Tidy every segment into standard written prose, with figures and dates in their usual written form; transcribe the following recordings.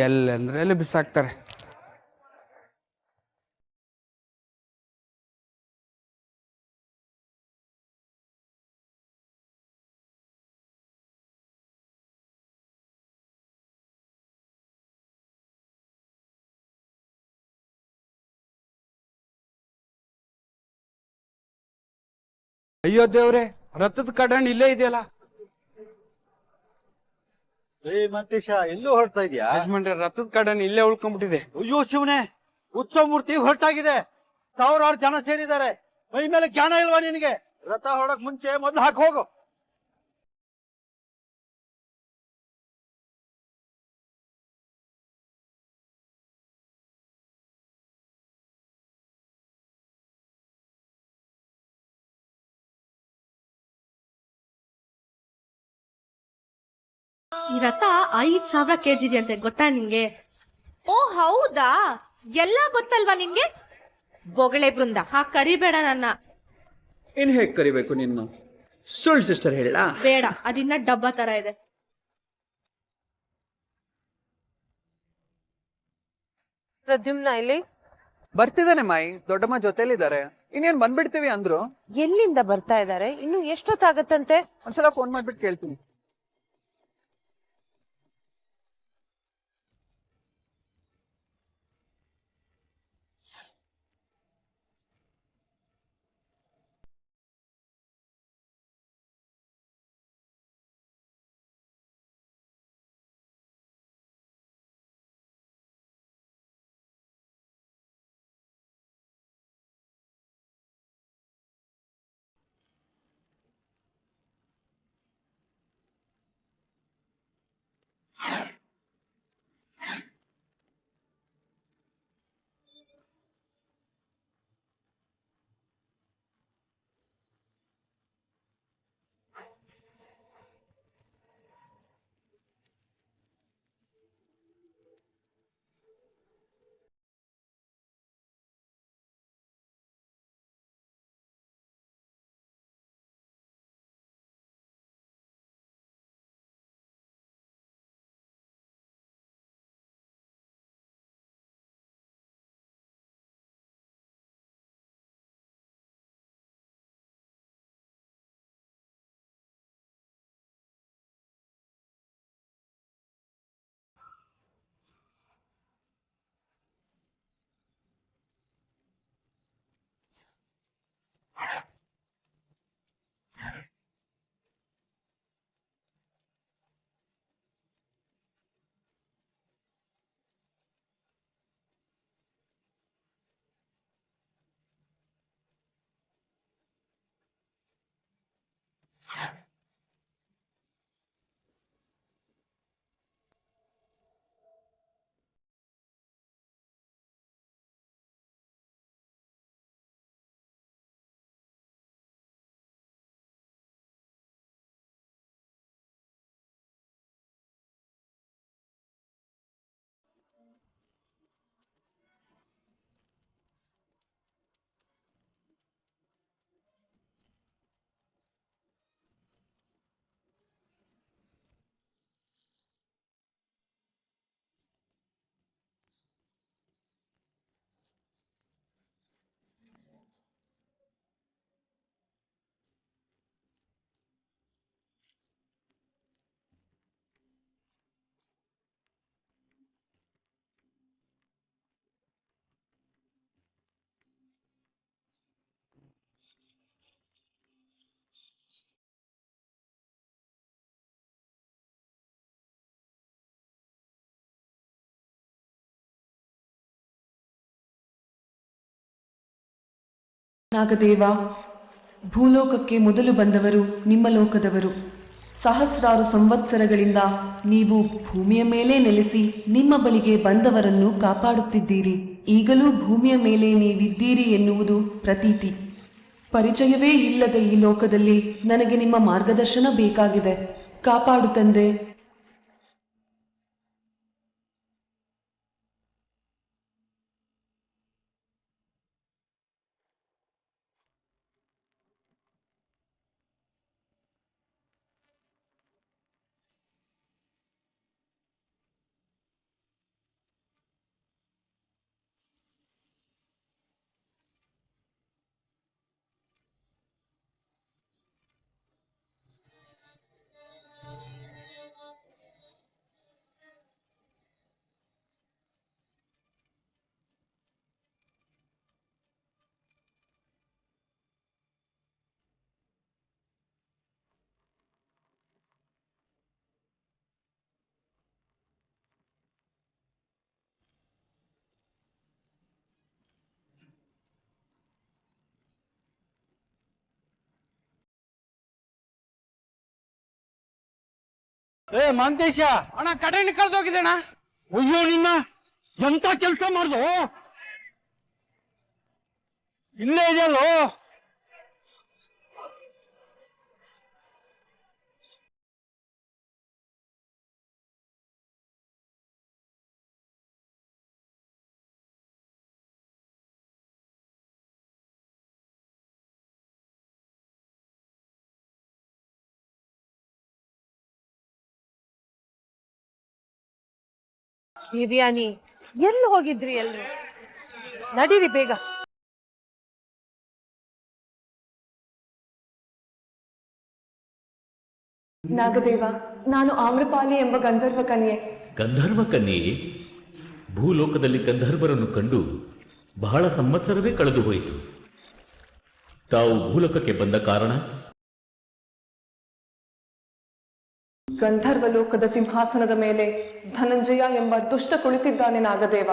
ಎಲ್ಲಂದ್ರೆ ಎಲ್ಲಿ ಬಿಸಾಕ್ತಾರೆ. ಅಯ್ಯೋ ದೇವ್ರೆ, ರಥದ ಕಡಣ್ ಇಲ್ಲೇ ಇದೆಯಲ್ಲ. ಮಂತೇಶ ಎಲ್ಲೂ ಹೊರಡ್ತಾ ಇದೆಯಾ? ಯಜಮಾನ್ರೆ, ರಥದ ಕಡಣ್ ಇಲ್ಲೇ ಉಳ್ಕೊಂಡ್ಬಿಟ್ಟಿದೆ. ಅಯ್ಯೋ ಶಿವನೇ, ಉತ್ಸವ ಮೂರ್ತಿ ಹೊರಟಾಗಿದೆ. ಸಾವಿರಾರು ಜನ ಸೇರಿದ್ದಾರೆ. ಮೈ ಮೇಲೆ ಜ್ಞಾನ ಇಲ್ವಾ ನಿನಗೆ? ರಥ ಹೊರಡಕ್ ಮುಂಚೆ ಮೊದ್ಲು ಹಾಕಿ ಹೋಗು. ಈ ರಥ 5,000 kg ಇದೆ ಅಂತೆ, ಗೊತ್ತಾ ನಿಂಗೆ? ಓ ಹೌದಾ, ಎಲ್ಲ ಗೊತ್ತಲ್ವಾ ನಿನ್ಗೆ? ಬೊಗಳೆ ಬೃಂದ, ಕರಿಬೇಡ ನನ್ನ. ಇನ್ ಹೇಗ್ ಕರಿಬೇಕು ನಿನ್ನ? ಸುಳ್ ಸಿಸ್ಟರ್ ಹೇಳ ಬೇಡ, ಅದಿನ್ನ ಡಬ್ಬ ತರ ಇದೆ. ಪ್ರದ್ಯುಮ್ನ ಇಲ್ಲಿ ಬರ್ತಿದ್ದಾನೆ ಮಾಯಿ, ದೊಡ್ಡಮ್ಮ ಜೊತೆಲಿದ್ದಾರೆ. ಇನ್ನೇನ್ ಬಂದ್ಬಿಡ್ತೀವಿ ಅಂದ್ರು. ಎಲ್ಲಿಂದ ಬರ್ತಾ ಇದಾರೆ? ಇನ್ನು ಎಷ್ಟೊತ್ತಾಗತ್ತಂತೆ? ಒಂದ್ಸಲ ಫೋನ್ ಮಾಡ್ಬಿಟ್ಟು ಕೇಳ್ತೀನಿ. ನಾಗದೇವ, ಭೂಲೋಕಕ್ಕೆ ಮೊದಲು ಬಂದವರು ನಿಮ್ಮ ಲೋಕದವರು. ಸಹಸ್ರಾರು ಸಂವತ್ಸರಗಳಿಂದ ನೀವು ಭೂಮಿಯ ಮೇಲೆ ನೆಲೆಸಿ ನಿಮ್ಮ ಬಳಿಗೆ ಬಂದವರನ್ನು ಕಾಪಾಡುತ್ತಿದ್ದೀರಿ. ಈಗಲೂ ಭೂಮಿಯ ಮೇಲೆ ನೀವಿದ್ದೀರಿ ಎನ್ನುವುದು ಪ್ರತೀತಿ. ಪರಿಚಯವೇ ಇಲ್ಲದ ಈ ಲೋಕದಲ್ಲಿ ನನಗೆ ನಿಮ್ಮ ಮಾರ್ಗದರ್ಶನ ಬೇಕಾಗಿದೆ. ಕಾಪಾಡು ತಂದೆ. ಏ ಮಾಂತೇಶ, ಅಣ್ಣ ಕಡೆನ ಕಳ್ದೋಗಿದ್ದಣ್ಣ. ಅಯ್ಯೋ ನಿನ್ನ, ಎಂತ ಕೆಲಸ ಮಾಡ್ದು? ಇಲ್ಲೇ ಇದೆಯಲ್ಲೋ. ದೇವ್ಯಾನಿ, ಎಲ್ಲಿ ಹೋಗಿದ್ರಿ ಎಲ್ರು? ನಡೀರಿ ಬೇಗ. ನಾಗದೇವ, ನಾನು ಆಮ್ರಪಾಲಿ ಎಂಬ ಗಂಧರ್ವ ಕನ್ಯೆ. ಗಂಧರ್ವ ಕನ್ಯೆಯೇ? ಭೂಲೋಕದಲ್ಲಿ ಗಂಧರ್ವರನ್ನು ಕಂಡು ಬಹಳ ಸಂವತ್ಸರವೇ ಕಳೆದು ಹೋಯಿತು. ತಾವು ಭೂಲೋಕಕ್ಕೆ ಬಂದ ಕಾರಣ? ಗಂಧರ್ವ ಲೋಕದ ಸಿಂಹಾಸನದ ಮೇಲೆ ಧನಂಜಯ ಎಂಬ ದುಷ್ಟ ಕುಳಿತಿದ್ದಾನೆ ನಾಗದೇವ.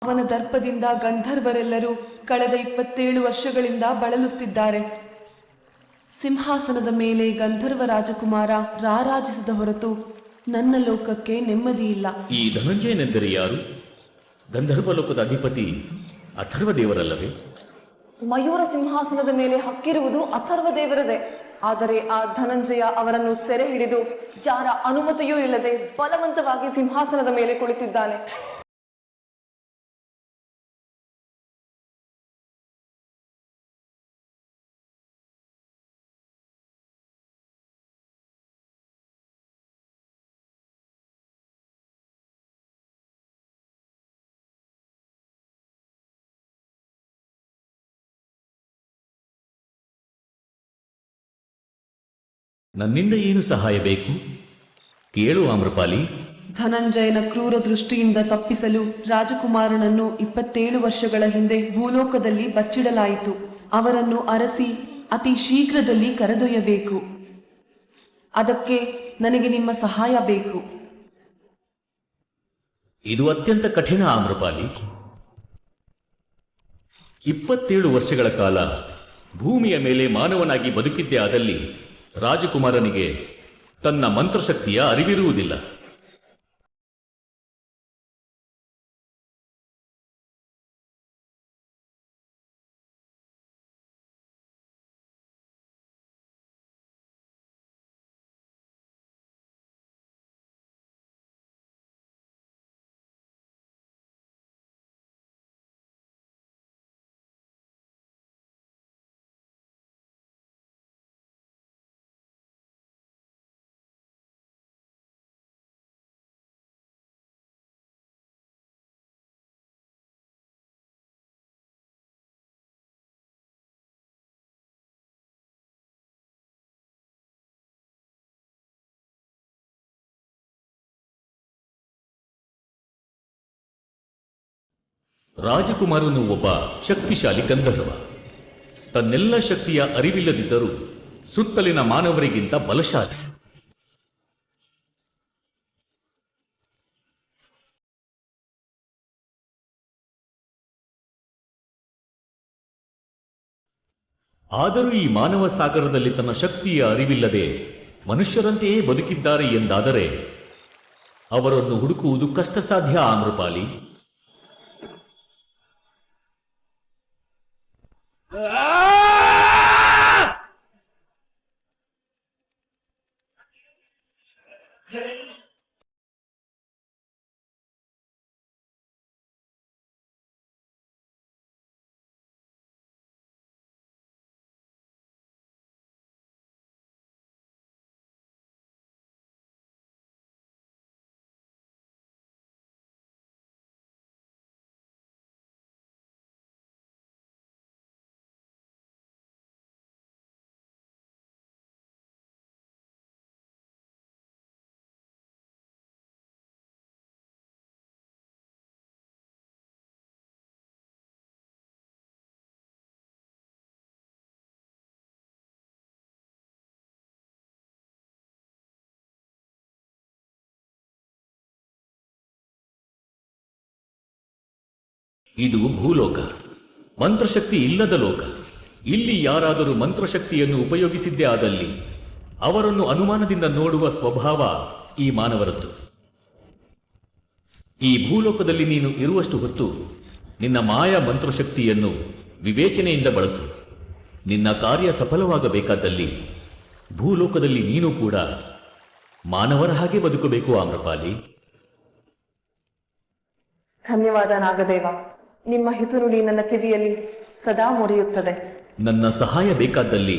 ಅವನ ದರ್ಪದಿಂದ ಗಂಧರ್ವರೆಲ್ಲರೂ ಕಳೆದ 27 ವರ್ಷಗಳಿಂದ ಬಳಲುತ್ತಿದ್ದಾರೆ. ಸಿಂಹಾಸನದ ಮೇಲೆ ಗಂಧರ್ವ ರಾಜಕುಮಾರ ರಾರಾಜಿಸದ ಹೊರತು ನನ್ನ ಲೋಕಕ್ಕೆ ನೆಮ್ಮದಿ ಇಲ್ಲ. ಈ ಧನಂಜಯನೆಂದರೆ ಯಾರು? ಗಂಧರ್ವ ಲೋಕದ ಅಧಿಪತಿ ಅಥರ್ವ ದೇವರಲ್ಲವೇ? ಮಯೂರ ಸಿಂಹಾಸನದ ಮೇಲೆ ಹಕ್ಕಿರುವುದು ಅಥರ್ವ ದೇವರದೇ. ಆದರೆ ಆ ಧನಂಜಯ ಅವರನ್ನು ಸೆರೆ ಹಿಡಿದು ಯಾರ ಅನುಮತಿಯೂ ಇಲ್ಲದೆ ಬಲವಂತವಾಗಿ ಸಿಂಹಾಸನದ ಮೇಲೆ ಕುಳಿತಿದ್ದಾನೆ. ನನ್ನಿಂದ ಏನು ಸಹಾಯ ಬೇಕು? ಕೇಳು ಆಮ್ರಪಾಲಿ. ಧನಂಜಯನ ಕ್ರೂರ ದೃಷ್ಟಿಯಿಂದ ತಪ್ಪಿಸಲು ರಾಜಕುಮಾರನನ್ನು 27 ವರ್ಷಗಳ ಹಿಂದೆ ಭೂಲೋಕದಲ್ಲಿ ಬಚ್ಚಿಡಲಾಯಿತು. ಅವರನ್ನು ಅರಸಿ ಅತಿ ಶೀಘ್ರದಲ್ಲಿ ಕರೆದೊಯ್ಯಬೇಕು. ಅದಕ್ಕೆ ನನಗೆ ನಿಮ್ಮ ಸಹಾಯ ಬೇಕು. ಇದು ಅತ್ಯಂತ ಕಠಿಣ ಆಮ್ರಪಾಲಿ. 27 ವರ್ಷಗಳ ಕಾಲ ಭೂಮಿಯ ಮೇಲೆ ಮಾನವನಾಗಿ ಬದುಕಿದ್ದೇ ಆದಲ್ಲಿ ರಾಜಕುಮಾರನಿಗೆ ತನ್ನ ಮಂತ್ರಶಕ್ತಿಯ ಅರಿವಿರುವುದಿಲ್ಲ. ರಾಜಕುಮಾರನು ಒಬ್ಬ ಶಕ್ತಿಶಾಲಿ ಗಂಧರ್ವ. ತನ್ನೆಲ್ಲ ಶಕ್ತಿಯ ಅರಿವಿಲ್ಲದಿದ್ದರೂ ಸುತ್ತಲಿನ ಮಾನವರಿಗಿಂತ ಬಲಶಾಲಿ. ಆದರೂ ಈ ಮಾನವ ಸಾಗರದಲ್ಲಿ ತನ್ನ ಶಕ್ತಿಯ ಅರಿವಿಲ್ಲದೆ ಮನುಷ್ಯರಂತೆಯೇ ಬದುಕಿದ್ದಾರೆ ಎಂದಾದರೆ ಅವರನ್ನು ಹುಡುಕುವುದು ಕಷ್ಟ ಸಾಧ್ಯ ಆಮ್ರಪಾಲಿ. ಇದು ಭೂಲೋಕ, ಮಂತ್ರಶಕ್ತಿ ಇಲ್ಲದ ಲೋಕ. ಇಲ್ಲಿ ಯಾರಾದರೂ ಮಂತ್ರಶಕ್ತಿಯನ್ನು ಉಪಯೋಗಿಸಿದ್ದೇ ಆದಲ್ಲಿ ಅವರನ್ನು ಅನುಮಾನದಿಂದ ನೋಡುವ ಸ್ವಭಾವ ಈ ಮಾನವರದ್ದು. ಈ ಭೂಲೋಕದಲ್ಲಿ ನೀನು ಇರುವಷ್ಟು ಹೊತ್ತು ನಿನ್ನ ಮಾಯಾ ಮಂತ್ರಶಕ್ತಿಯನ್ನು ವಿವೇಚನೆಯಿಂದ ಬಳಸು. ನಿನ್ನ ಕಾರ್ಯ ಸಫಲವಾಗಬೇಕಾದಲ್ಲಿ ಭೂಲೋಕದಲ್ಲಿ ನೀನು ಕೂಡ ಮಾನವರ ಹಾಗೆ ಬದುಕಬೇಕು ಆಮ್ರಪಾಲಿ. ಧನ್ಯವಾದ ನಾಗದೇವ. ನಿಮ್ಮ ಹಿತನುಡಿ ನನ್ನ ಕಿವಿಯಲ್ಲಿ ಸದಾ ಮುರಿಯುತ್ತದೆ. ನನ್ನ ಸಹಾಯ ಬೇಕಾದಲ್ಲಿ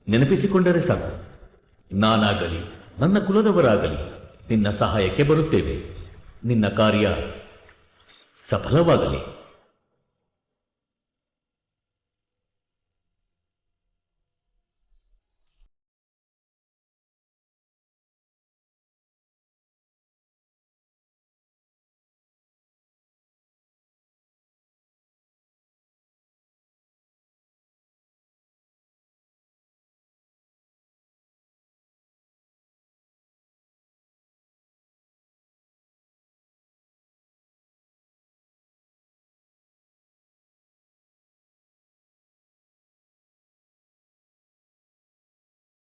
ನೆನಪಿಸಿಕೊಂಡರೆ ಸಾಕು. ನಾನಾಗಲಿ ನನ್ನ ಕುಲದವರಾಗಲಿ ನಿನ್ನ ಸಹಾಯಕ್ಕೆ ಬರುತ್ತೇವೆ. ನಿನ್ನ ಕಾರ್ಯ ಸಫಲವಾಗಲಿ.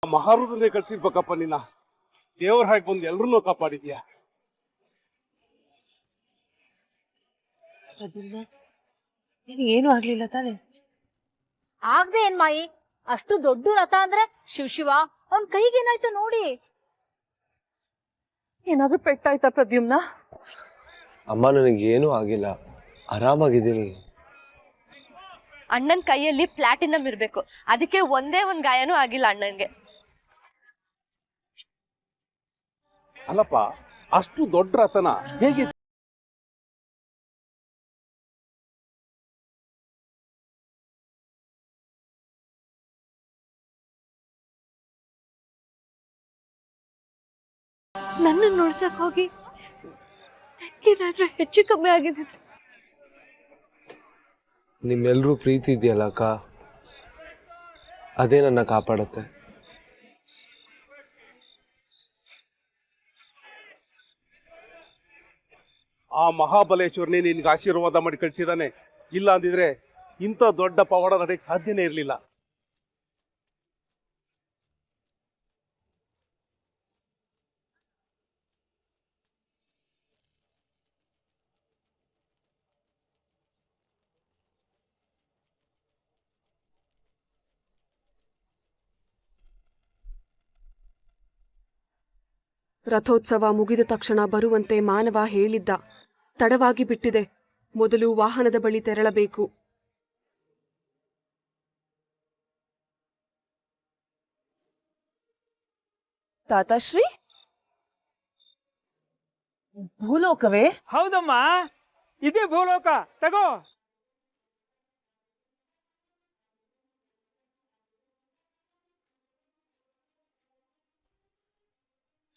ಮಹಾರುದ್ರನೇ ಕಳ್ಸಿರ್ಬೇಕಪ್ಪ. ನಿನ್ನ ದೇವ್ರ ಹಾಕಿ ಬಂದು ಎಲ್ರನ್ನೂ ಕಾಪಾಡಿದ್ಯಾ. ಏನು ಆಗ್ಲಿಲ್ಲ ತಾನೆ? ಆಗ್ದೆ ಏನ್ ಮಾಯಿ, ಅಷ್ಟು ದೊಡ್ಡ ರಥ ಅಂದ್ರೆ ಶಿವ ಅವನ್ ಕೈಗೇನಾಯ್ತು ನೋಡಿ. ಏನಾದ್ರೂ ಪೆಟ್ಟಾಯ್ತಾ ಪ್ರದ್ಯುಮ್ನ? ಅಮ್ಮ ನನಗೇನೂ ಆಗಿಲ್ಲ, ಆರಾಮಾಗಿದ್ದೀನಿ. ಅಣ್ಣನ್ ಕೈಯಲ್ಲಿ ಪ್ಲಾಟಿನಮ್ ಇರ್ಬೇಕು, ಅದಕ್ಕೆ ಒಂದೇ ಒಂದ್ ಗಾಯನೂ ಆಗಿಲ್ಲ ಅಣ್ಣನ್ಗೆ. ಅಲ್ಲಪ್ಪ, ಅಷ್ಟು ದೊಡ್ಡ ರಥನ ಹೇಗೆ? ನನ್ನ ನೋಡ್ಸಕ್ ಹೋಗಿ ಏನಾದ್ರೂ ಹೆಚ್ಚು ಕಮ್ಮಿ ಆಗಿದ್ರೆ. ನಿಮ್ಮೆಲ್ಲರೂ ಪ್ರೀತಿ ಇದೆಯಲ್ಲ ಅಕ್ಕ, ಅದೇ ನನ್ನ ಕಾಪಾಡುತ್ತೆ. ಆ ಮಹಾಬಲೇಶ್ವರನೇ ನಿನ್ಗೆ ಆಶೀರ್ವಾದ ಮಾಡಿ ಕಳಿಸಿದಾನೆ. ಇಲ್ಲ ಅಂದಿದ್ರೆ ಇಂಥ ದೊಡ್ಡ ಪವಾಡ ನಡೆಯಕ್ಕೆ ಸಾಧ್ಯನೇ ಇರಲಿಲ್ಲ. ರಥೋತ್ಸವ ಮುಗಿದ ತಕ್ಷಣ ಬರುವಂತೆ ಮಾನವ ಹೇಳಿದ್ದ. ತಡವಾಗಿ ಬಿಟ್ಟಿದೆ. ಮೊದಲು ವಾಹನದ ಬಳಿ ತೆರಳಬೇಕು. ತಾತಾಶ್ರೀ, ಭೂಲೋಕವೇ? ಹೌದಮ್ಮ, ಇದೇ ಭೂಲೋಕ. ತಗೋ.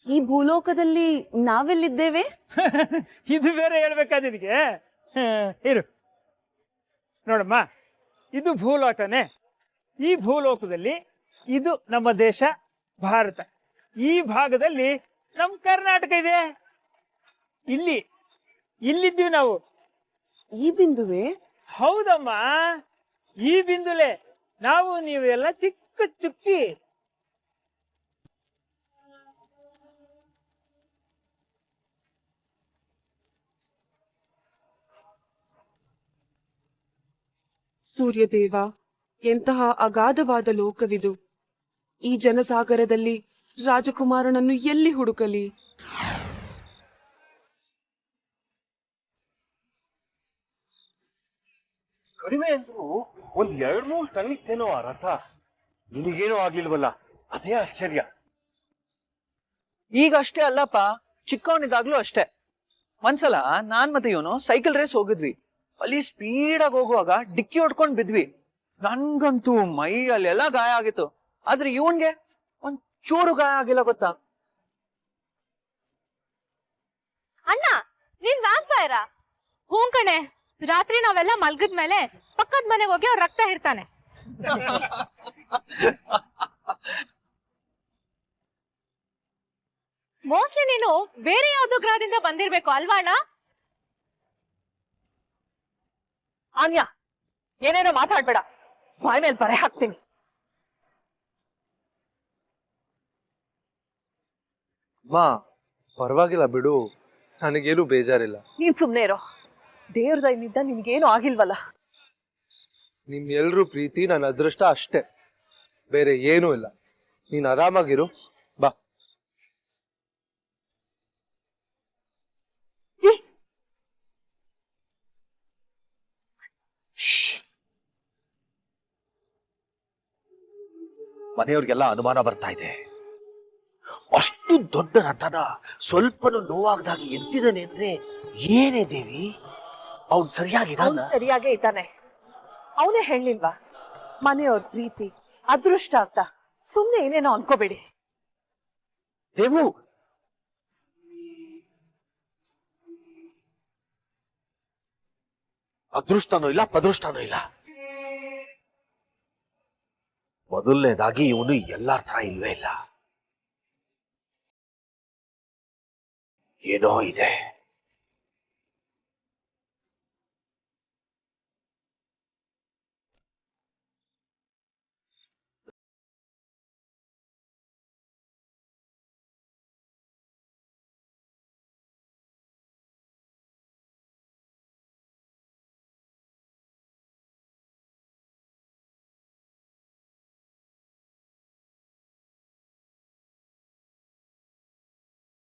ಈ ಭೂಲೋಕದಲ್ಲಿ ನಾವೆಲ್ಲಿದ್ದೇವೆ? ಇದು ಬೇರೆ ಹೇಳ್ಬೇಕಾದ ನಿನಗೆ? ಇರು ನೋಡಮ್ಮ, ಇದು ಭೂಲೋಕನೇ. ಈ ಭೂಲೋಕದಲ್ಲಿ ಇದು ನಮ್ಮ ದೇಶ ಭಾರತ. ಈ ಭಾಗದಲ್ಲಿ ನಮ್ಮ ಕರ್ನಾಟಕ ಇದೆ. ಇಲ್ಲಿದ್ದೀವಿ ನಾವು. ಈ ಬಿಂದುವೆ? ಹೌದಮ್ಮ, ಈ ಬಿಂದುಲೆ. ನಾವು ನೀವು ಎಲ್ಲ ಚಿಕ್ಕ ಚುಕ್ಕಿ. ಸೂರ್ಯದೇವ, ಎಂತಹ ಅಗಾಧವಾದ ಲೋಕವಿದು. ಈ ಜನಸಾಗರದಲ್ಲಿ ರಾಜಕುಮಾರನನ್ನು ಎಲ್ಲಿ ಹುಡುಕಲಿ? ಕಡಿಮೆ ಅಂದ್ರೂ ಒಂದ್ 2-3 ಟನ್ ಇತ್ತೇನೋ ಆ ರಥ. ನಿನಗೇನೋ ಆಗ್ಲಿಲ್ವಲ್ಲ, ಅದೇ ಆಶ್ಚರ್ಯ. ಈಗ ಅಷ್ಟೇ ಅಲ್ಲಪ್ಪ, ಚಿಕ್ಕವನಿದ್ದಾಗ್ಲೂ ಅಷ್ಟೇ. ಒಂದ್ಸಲ ನಾನ್ ಮತ್ತೆ ಇವನು ಸೈಕಲ್ ರೇಸ್ ಹೋಗಿದ್ವಿ. ಅಲ್ಲಿ ಸ್ಪೀಡಾಗಿ ಹೋಗುವಾಗ ಡಿಕ್ಕಿ ಹೊಡ್ಕೊಂಡ್ ಬಿದ್ವಿ. ನನ್ಗಂತೂ ಮೈ ಅಲ್ಲೆಲ್ಲ ಗಾಯ ಆಗಿತ್ತು. ಆದ್ರೆ ಇವನ್ಗೆ ಒಂದ್ ಚೂರು ಗಾಯ ಆಗಿಲ್ಲ, ಗೊತ್ತಾ? ಅಣ್ಣ, ನೀನ್ ವ್ಯಾಂಪೈರ? ಹ್ಞೂ ಕಣೆ. ರಾತ್ರಿ ನಾವೆಲ್ಲ ಮಲ್ಗದ್ಮೇಲೆ ಪಕ್ಕದ ಮನೆಗೆ ಹೋಗಿ ಅವ್ರ ರಕ್ತ ಇರ್ತಾನೆ. ಮೋಸ್ಟ್ಲಿ ನೀನು ಬೇರೆ ಯಾವ್ದೋ ಗ್ರಹದಿಂದ ಬಂದಿರ್ಬೇಕು ಅಲ್ವಾ ಅಣ್ಣ? ಆನ್ಯಾ, ಏನೇನೋ ಮಾತಾಡ್ಬೇಡ, ಬಾಯ್ ಮೇಲೆ ಬರೆ ಹಾಕ್ತೀನಿ. ಮಾ ಪರವಾಗಿಲ್ಲ ಬಿಡು, ನನಗೇನು ಬೇಜಾರಿಲ್ಲ. ನೀನ್ ಸುಮ್ನೆ ಇರೋ. ದೇವ್ರ ದಯನಿಂದ ನಿನ್ಗೇನು ಆಗಿಲ್ವಲ್ಲ. ನಿಮ್ ಎಲ್ರೂ ಪ್ರೀತಿ ನನ್ನ ಅದೃಷ್ಟ ಅಷ್ಟೇ, ಬೇರೆ ಏನೂ ಇಲ್ಲ. ನೀನ್ ಆರಾಮಾಗಿರು, ಬಾ. ಮನೆಯವ್ರಿಗೆಲ್ಲ ಅನುಮಾನ ಬರ್ತಾ ಇದೆ. ಅಷ್ಟು ದೊಡ್ಡ ರಥನ ಸ್ವಲ್ಪನೂ ನೋವಾಗದಾಗ ಎತ್ತಿದಾನೆ ಅಂದ್ರೆ ಏನೇ ದೇವಿ, ಅವ್ನು ಸರಿಯಾಗಿದ್ದಾನ? ಸರಿಯಾಗೇ ಇದ್ದಾನೆ. ಅವನೇ ಹೇಳಿಲ್ವಾ ಮನೆಯವ್ರ ಪ್ರೀತಿ ಅದೃಷ್ಟ ಅಂತ. ಸುಮ್ನೆ ಏನೇನೋ ಅನ್ಕೋಬೇಡಿ. ದೇವು, ಅದೃಷ್ಟನೂ ಇಲ್ಲ ಪದೃಷ್ಟನೂ ಇಲ್ಲ. ಮೊದಲನೇದಾಗಿ ಇವನು ಎಲ್ಲಾರ ತರ ಇಲ್ವೇ ಇಲ್ಲ, ಏನೋ ಇದೆ.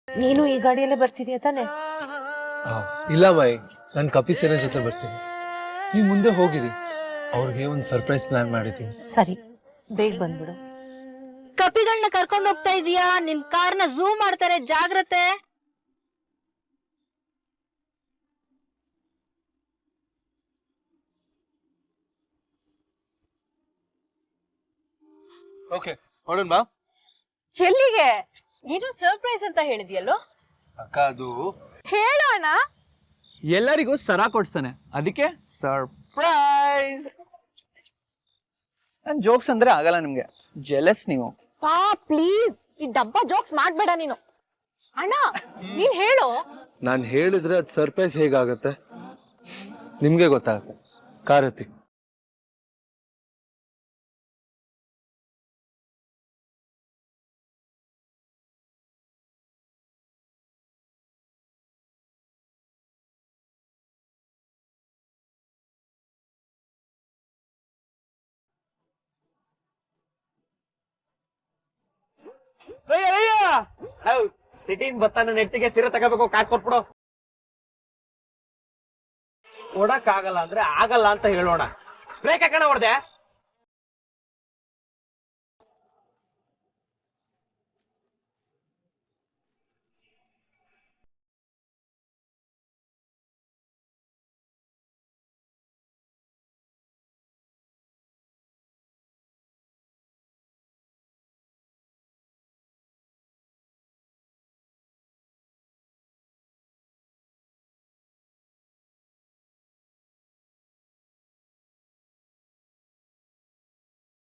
ನೀನು ಈ ಗಾಡಿಯಲ್ಲೇ ಬರ್ತಿದ್ಯಾ ತಾನೆ? ಇಲ್ಲ ಮಾಯಿ, ನಾನು ಕಪಿ ಸೇನೆ ಜೊತೆ ಬರ್ತೀನಿ. ನೀವು ಮುಂದೆ ಹೋಗಿರಿ, ಅವ್ರಿಗೆ ಒಂದು ಸರ್ಪ್ರೈಸ್ ಪ್ಲಾನ್ ಮಾಡಿದ್ದೀನಿ. ಸರಿ, ಬೇಗ ಬಂದ್ಬಿಡು. ಕಪಿಗಳನ್ನ ಕರ್ಕೊಂಡು ಹೋಗ್ತಾ ಇದೀಯಾ? ನಿನ್ ಕಾರ್ನ ಝೂಮ್ ಮಾಡ್ತಾರೆ, ಜಾಗ್ರತೆ. ಓಕೆ, ಹೊರಡೋಣ ಬಾ. ಎಲ್ಲಿಗೆ? ಏನು ಸರ್ಪ್ರೈಸ್ ಅಂತ ಹೇಳಿದ್ಯಲ್ಲೋ? ಅಕ್ಕ, ಅದು ಹೇಳೋಣ. ಎಲ್ಲರಿಗೂ ಸರ ಕೊಡ್ಸ್ತಾನೆ, ಅದಕ್ಕೆ ಸರ್ಪ್ರೈಸ್. ನನ್ ಜೋಕ್ಸ್ ಅಂದ್ರೆ ಆಗಲ್ಲ ನಿಮ್ಗೆ, ಜೆಲಸ್ ನೀವು. ಪಾ ಪ್ಲೀಸ್, ಈ ಡಬ್ಬಾ ಜೋಕ್ಸ್ ಮಾಡ್ಬೇಡ ನೀನು. ಅಣ್ಣ ನೀನ್ ಹೇಳು. ನಾನು ಹೇಳಿದ್ರೆ ಅದು ಸರ್ಪ್ರೈಸ್ ಹೇಗಾಗತ್ತೆ? ನಿಮ್ಗೆ ಗೊತ್ತಾಗತ್ತೆ. ಕಾರತಿ, ಸಿಟಿನ್ ಬತ್ತಾನ ನೆಟ್ಟಿಗೆ ಸೀರೆ ತಗೋಬೇಕು, ಕಾಸು ಕೊಟ್ಬಿಡು. ಓಡಕ್ ಆಗಲ್ಲ ಅಂದ್ರೆ ಆಗಲ್ಲ ಅಂತ ಹೇಳೋಣ. ಬ್ರೇಕ್ ಹಾಕೋಣ ಹೊಡೆದೆ.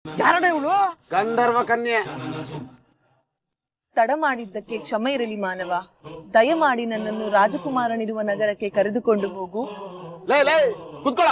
ಯಾರಣ್ಣ ಇವಳು? ಗಂಧರ್ವ ಕನ್ಯೆ. ತಡ ಮಾಡಿದ್ದಕ್ಕೆ ಕ್ಷಮೆ ಇರಲಿ ಮಾನವ. ದಯಮಾಡಿ ನನ್ನನ್ನು ರಾಜಕುಮಾರನಿರುವ ನಗರಕ್ಕೆ ಕರೆದುಕೊಂಡು ಹೋಗು. ಲೇ ಲೇ ಕುತ್ಕೊಳ.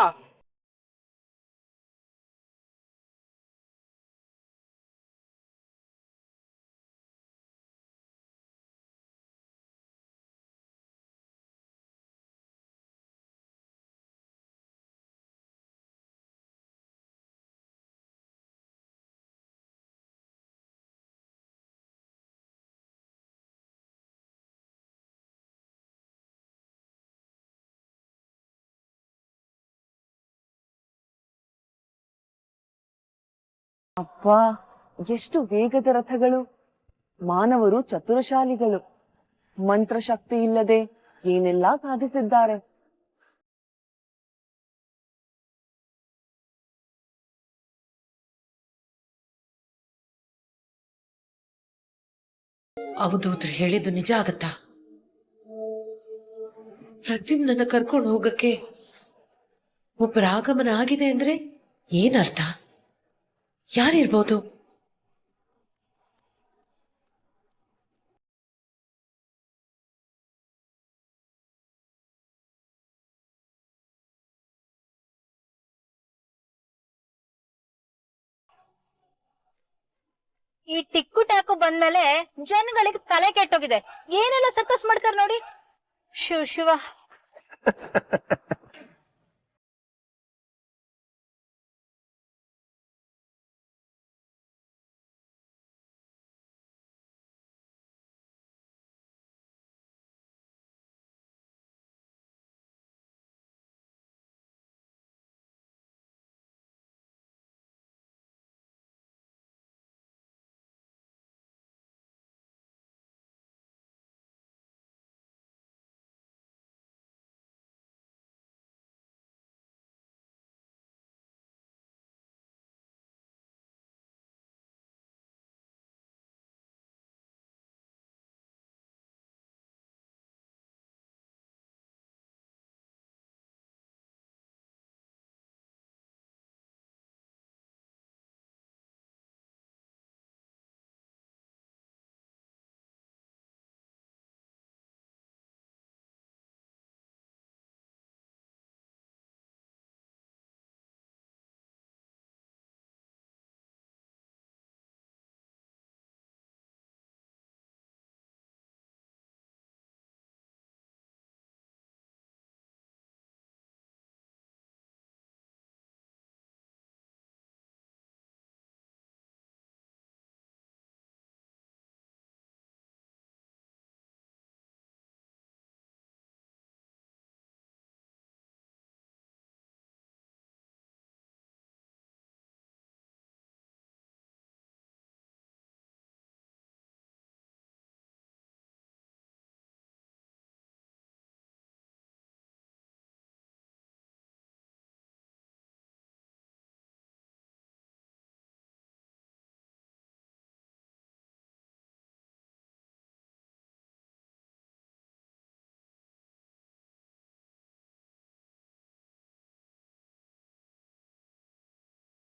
ಅಪ್ಪ, ಎಷ್ಟು ವೇಗದ ರಥಗಳು! ಮಾನವರು ಚತುರಶಾಲಿಗಳು. ಮಂತ್ರಶಕ್ತಿ ಇಲ್ಲದೆ ಏನೆಲ್ಲಾ ಸಾಧಿಸಿದ್ದಾರೆ. ಅವಧೂತರು ಹೇಳಿದ್ದು ನಿಜ ಆಗತ್ತಾ? ಪ್ರದ್ಯುಮ್ನನ್ನ ಕರ್ಕೊಂಡು ಹೋಗಕ್ಕೆ ಒಬ್ಬರ ಆಗಮನ ಆಗಿದೆ ಅಂದ್ರೆ ಏನರ್ಥ? ಯಾರಿರ್ಬೋದು? ಈ ಟಿಕ್ಕು ಟ್ಯಾಕು ಬಂದ್ಮೇಲೆ ಜನಗಳಿಗೆ ತಲೆ ಕೆಟ್ಟೋಗಿದೆ. ಏನೆಲ್ಲ ಸರ್ಕಸ್ ಮಾಡ್ತಾರೆ ನೋಡಿ. ಶಿವ ಶಿವ.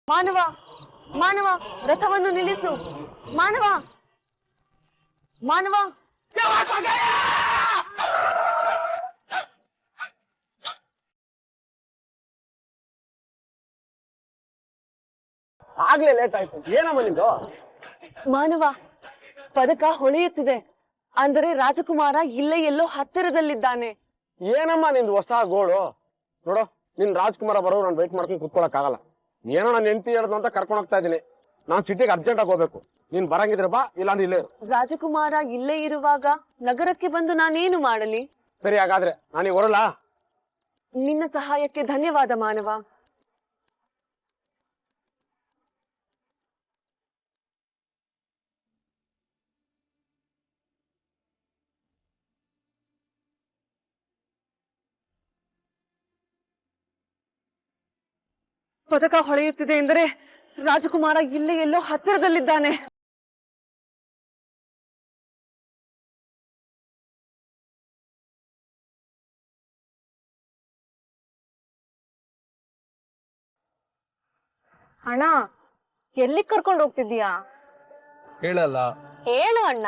ಮಾನವ, ಮಾನವ, ರಥವನ್ನು ನಿಲ್ಲಿಸು. ಮಾನವ, ಮಾನವ. ಆಗ್ಲೇ ಲೇಟ್ ಆಯ್ತು. ಏನಮ್ಮ ನಿಂದು? ಮಾನವ, ಪದಕ ಹೊಳೆಯುತ್ತಿದೆ. ಅಂದರೆ ರಾಜಕುಮಾರ ಇಲ್ಲೇ ಎಲ್ಲೋ ಹತ್ತಿರದಲ್ಲಿದ್ದಾನೆ. ಏನಮ್ಮ ನಿಂದು ಹೊಸ ಗೋಳು? ನೋಡು, ನಿನ್ ರಾಜ್ಕುಮಾರ ಬರೋ ನಾನು ವೆಯ್ಟ್ ಮಾಡ್ಕೊಂಡು ಕುತ್ಕೊಳಕ್ ಆಗಲ್ಲ. ಏನೋ ನಾನು ಹೆಂಡತಿ ಹೇಳ್ದು ಅಂತ ಕರ್ಕೊಂಡು ಹೋಗ್ತಾ ಇದೀನಿ. ನಾನ್ ಸಿಟಿಗೆ ಅರ್ಜೆಂಟ್ ಆಗಿ ಹೋಗ್ಬೇಕು. ನೀನ್ ಬರಂಗಿದ್ರೆ ಬಾ, ಇಲ್ಲಾಂದ್ರೆ ಇಲ್ಲೇ ಇರು. ರಾಜಕುಮಾರ ಇಲ್ಲೇ ಇರುವಾಗ ನಗರಕ್ಕೆ ಬಂದು ನಾನೇನು ಮಾಡಲಿ? ಸರಿ, ಹಾಗಾದ್ರೆ ನಾನೀಗ ಹೊರಲ್ಲ. ನಿನ್ನ ಸಹಾಯಕ್ಕೆ ಧನ್ಯವಾದ ಮಾನವ. ಪದಕ ಹೊಳೆಯುತ್ತಿದೆ ಎಂದರೆ ರಾಜಕುಮಾರ ಇಲ್ಲೇ ಎಲ್ಲೋ ಹತ್ತಿರದಲ್ಲಿದ್ದಾನೆ. ಅಣ್ಣ, ಎಲ್ಲಿ ಕರ್ಕೊಂಡು ಹೋಗ್ತಿದ್ದೀಯಾ? ಹೇಳಲ್ಲ ಹೇಳು ಅಣ್ಣ.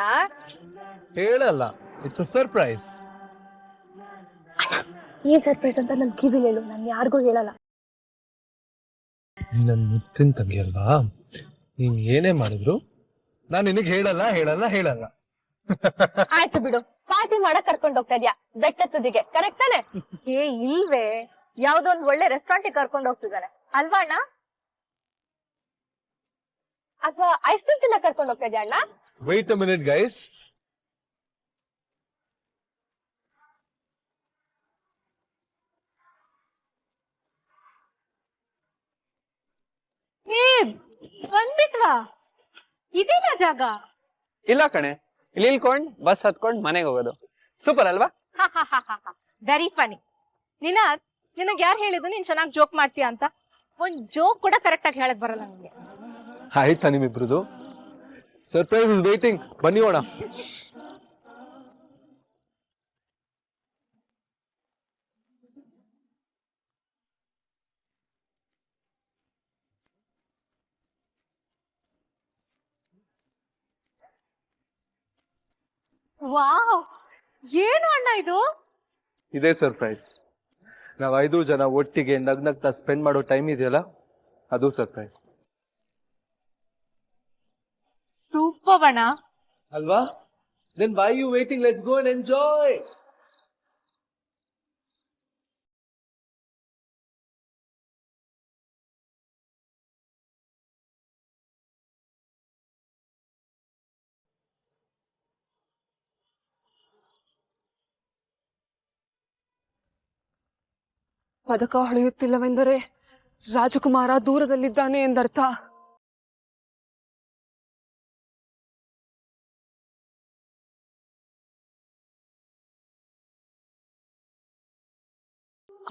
ಹೇಳಲ್ಲ, ಇಟ್ಸ್ ಅ ಸರ್ಪ್ರೈಸ್. ಏನ್ ಸರ್ಪ್ರೈಸ್ ಅಂತ ನನ್ ಕಿವಿಲ್ ಹೇಳು, ನಾನು ಯಾರಿಗೂ ಹೇಳಲ್ಲ. ನೀ ನನ್ನ ಮುತ್ತಿನ ತಂಗಿ ಅಲ್ವಾ? ನೀನ್ ಏನೇ ಮಾಡಿದ್ರು ನಾನು ನಿನಗೆ ಹೇಳಲ್ಲ ಹೇಳಲ್ಲ ಹೇಳಲ್ಲ. ಆಯ್ತು ಬಿಡು, ಪಾರ್ಟಿ ಮಾಡಕ್ ಕರ್ಕೊಂಡು ಹೋಗ್ತಾ ಇದ್ಯಾ ಬೆಟ್ಟ ತುದಿಗೆ, ಕರೆಕ್ಟ್ ತಾನೆ? ಏ ಇಲ್ವೇ, ಯಾವ್ದೋ ಒಂದ್ ಒಳ್ಳೆ ರೆಸ್ಟೋರೆಂಟ್ ಕರ್ಕೊಂಡು ಹೋಗ್ತಿದ್ದಾನೆ ಅಲ್ವಾ ಅಣ್ಣ? ಅಥವಾ ಐಸ್ ಕ್ರೀಮ್ ತಿನ್ನ ಕರ್ಕೊಂಡು ಹೋಗ್ತಾ ಇದ್ಯಾ ಅಣ್ಣ? Wait a minute guys. ಏ ಬಂದ್ಬಿಟ್ವಾ? ಇದೇನಾ ಜಾಗ? ಇಲ್ಲ ಕಣೆ, ಇಲ್ಲಿ ಇಳ್ಕೊಂಡ್ ಬಸ್ ಹತ್ಕೊಂಡ್ ಮನೆಗೆ ಹೋಗೋದು. ಸೂಪರ್ ಅಲ್ವಾ? ವೆರಿ ಫನಿ. ನಿನಗ್ ಯಾರು ಹೇಳಿದ್ದು ನೀನ್ ಚೆನ್ನಾಗಿ ಜೋಕ್ ಮಾಡ್ತೀಯ ಅಂತ? ಒಂದ್ ಜೋಕ್ ಕೂಡ ಕರೆಕ್ಟ್ ಆಗಿ ಹೇಳಕ್ ಬರಲ್ಲ ನಿಮ್ಗೆ. ಆಯ್ತಾ ನಿಮ್ಮಿಬ್ರದು? ಸರ್ಪ್ರೈಸ್ ಇಸ್ ವೇಟಿಂಗ್, ಬನ್ನಿ ಹೋಣ. ವಾವ್, ಏನು ಅಣ್ಣ ಇದು? ಇದೇ ಸರ್ಪ್ರೈಸ್. ನಾವ್ 5 ಜನ ಒಟ್ಟಿಗೆ ನಗ್ನಗ್ತಾ ಸ್ಪೆಂಡ್ ಮಾಡೋ ಟೈಮ್ ಇದೆಯಲ್ಲ, ಅದು ಸರ್ಪ್ರೈಸ್. ಸೂಪರ್ ಅಣ್ಣ. ಅಲ್ವಾ? Then why you waiting, let's go and enjoy. ಪದಕ ಹೊಳೆಯುತ್ತಿಲ್ಲವೆಂದರೆ ರಾಜಕುಮಾರ ದೂರದಲ್ಲಿದ್ದಾನೆ ಎಂದರ್ಥ.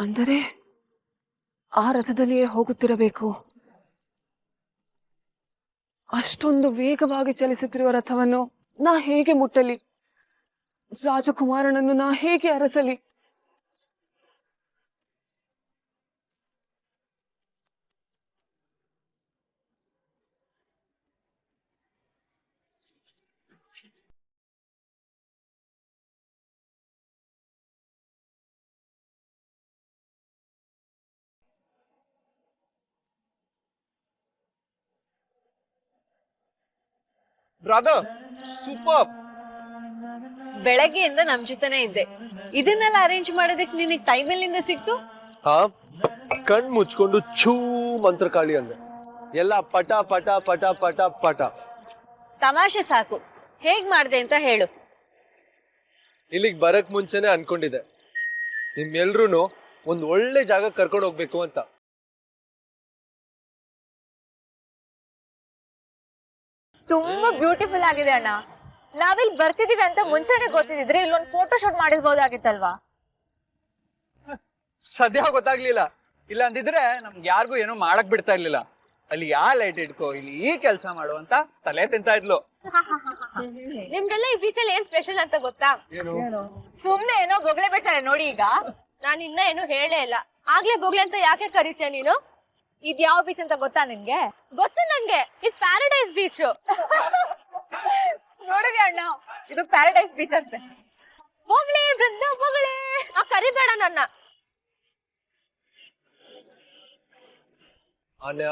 ಅಂದರೆ ಆ ರಥದಲ್ಲಿಯೇ ಹೋಗುತ್ತಿರಬೇಕು. ಅಷ್ಟೊಂದು ವೇಗವಾಗಿ ಚಲಿಸುತ್ತಿರುವ ರಥವನ್ನು ನಾ ಹೇಗೆ ಮುಟ್ಟಲಿ? ರಾಜಕುಮಾರನನ್ನು ನಾ ಹೇಗೆ ಅರಸಲಿ? Brother, super. ಬೆಳಗ್ಗೆಯಿಂದ ನಮ್ ಜೊತೆನೆ ಇದ್ದೆ. ಇದನ್ನೆಲ್ಲ ಅರೇಂಜ್ ಮಾಡೋದಕ್ಕೆ ನಿನಗೆ ಟೈಮ್ ಎಲ್ಲಿಂದ ಸಿಕ್ತು? ಕಣ್ ಮುಚ್ಕೊಂಡು ಛೂ ಮಂತ್ರಕಾಳಿ ಅಂದೆ. ಎಲ್ಲ ಪಟ ಪಟ ಪಟ ಪಟ ಪಟ. ತಮಾಷೆ ಸಾಕು, ಹೇಗ್ ಮಾಡ್ದೆ ಅಂತ ಹೇಳು. ಇಲ್ಲಿಗೆ ಬರಕ್ ಮುಂಚೆನೆ ಅನ್ಕೊಂಡಿದ್ದೆ ನಿಮ್ಮೆಲ್ರೂ ಒಂದ್ ಒಳ್ಳೆ ಜಾಗ ಕರ್ಕೊಂಡು ಹೋಗ್ಬೇಕು ಅಂತ. ತುಂಬಾ ಬ್ಯೂಟಿಫುಲ್ ಆಗಿದೆ ಅಣ್ಣ. ನಾವಿಲ್ಲಿ ಬರ್ತಿದೀವಿ ಅಂತ ಮುಂಚೆನೆ ಗೊತ್ತಿದ್ರೆ ಇಲ್ಲೊಂದು ಫೋಟೋ ಶೂಟ್ ಮಾಡಿಸ್ಬೋದಾಗಿತ್ತಲ್ವಾ? ಸದ್ಯ ಗೊತ್ತಾಗ್ಲಿಲ್ಲ. ಇಲ್ಲ ಅಂದಿದ್ರೆ ನಮ್ಗೆ ಯಾರಿಗೂ ಏನೋ ಮಾಡಕ್ ಬಿಡ್ತಾ ಇರ್ಲಿಲ್ಲ. ಅಲ್ಲಿ ಯಾ ಲೈಟ್ ಇಟ್ಕೋ, ಇಲ್ಲಿ ಈ ಕೆಲಸ ಮಾಡು ಅಂತ ತಲೆ ತಿಂತಾ ಇದ್ಲು. ನಿಮ್ಗೆಲ್ಲ ಈ ಬೀಚಲ್ಲಿ ಏನ್ ಸ್ಪೆಷಲ್ ಅಂತ ಗೊತ್ತಾ? ಸುಮ್ನೆ ಏನೋ ಬೊಗ್ಳೆ ಬಿಟ್ಟಾರೆ ನೋಡಿ. ಈಗ ನಾನು ಇನ್ನ ಏನು ಹೇಳೇ ಇಲ್ಲ, ಆಗ್ಲೇ ಬೊಗ್ಳೆ ಅಂತ ಯಾಕೆ ಕರೀತೀಯ ನೀನು? ಇದ್ ಯಾವ ಬೀಚ್ ಅಂತ ಗೊತ್ತಾ ನಿನ್ಗೆ? ಗೊತ್ತು ನನ್ಗೆ, ಇದು ಪ್ಯಾರಡೈಸ್ ಬೀಚ್. ನೋಡಿದ್ಯಾ ಅಣ್ಣ, ಇದು ಪ್ಯಾರಡೈಸ್ ಬೀಚ್ ಅಂತೆ. ಬೊಗ್ಳೆ ಬೃಂದ ಬೊಗ್ಳೆ, ಕರಿಬೇಡ ನನ್ನ. ಆನ್ಯ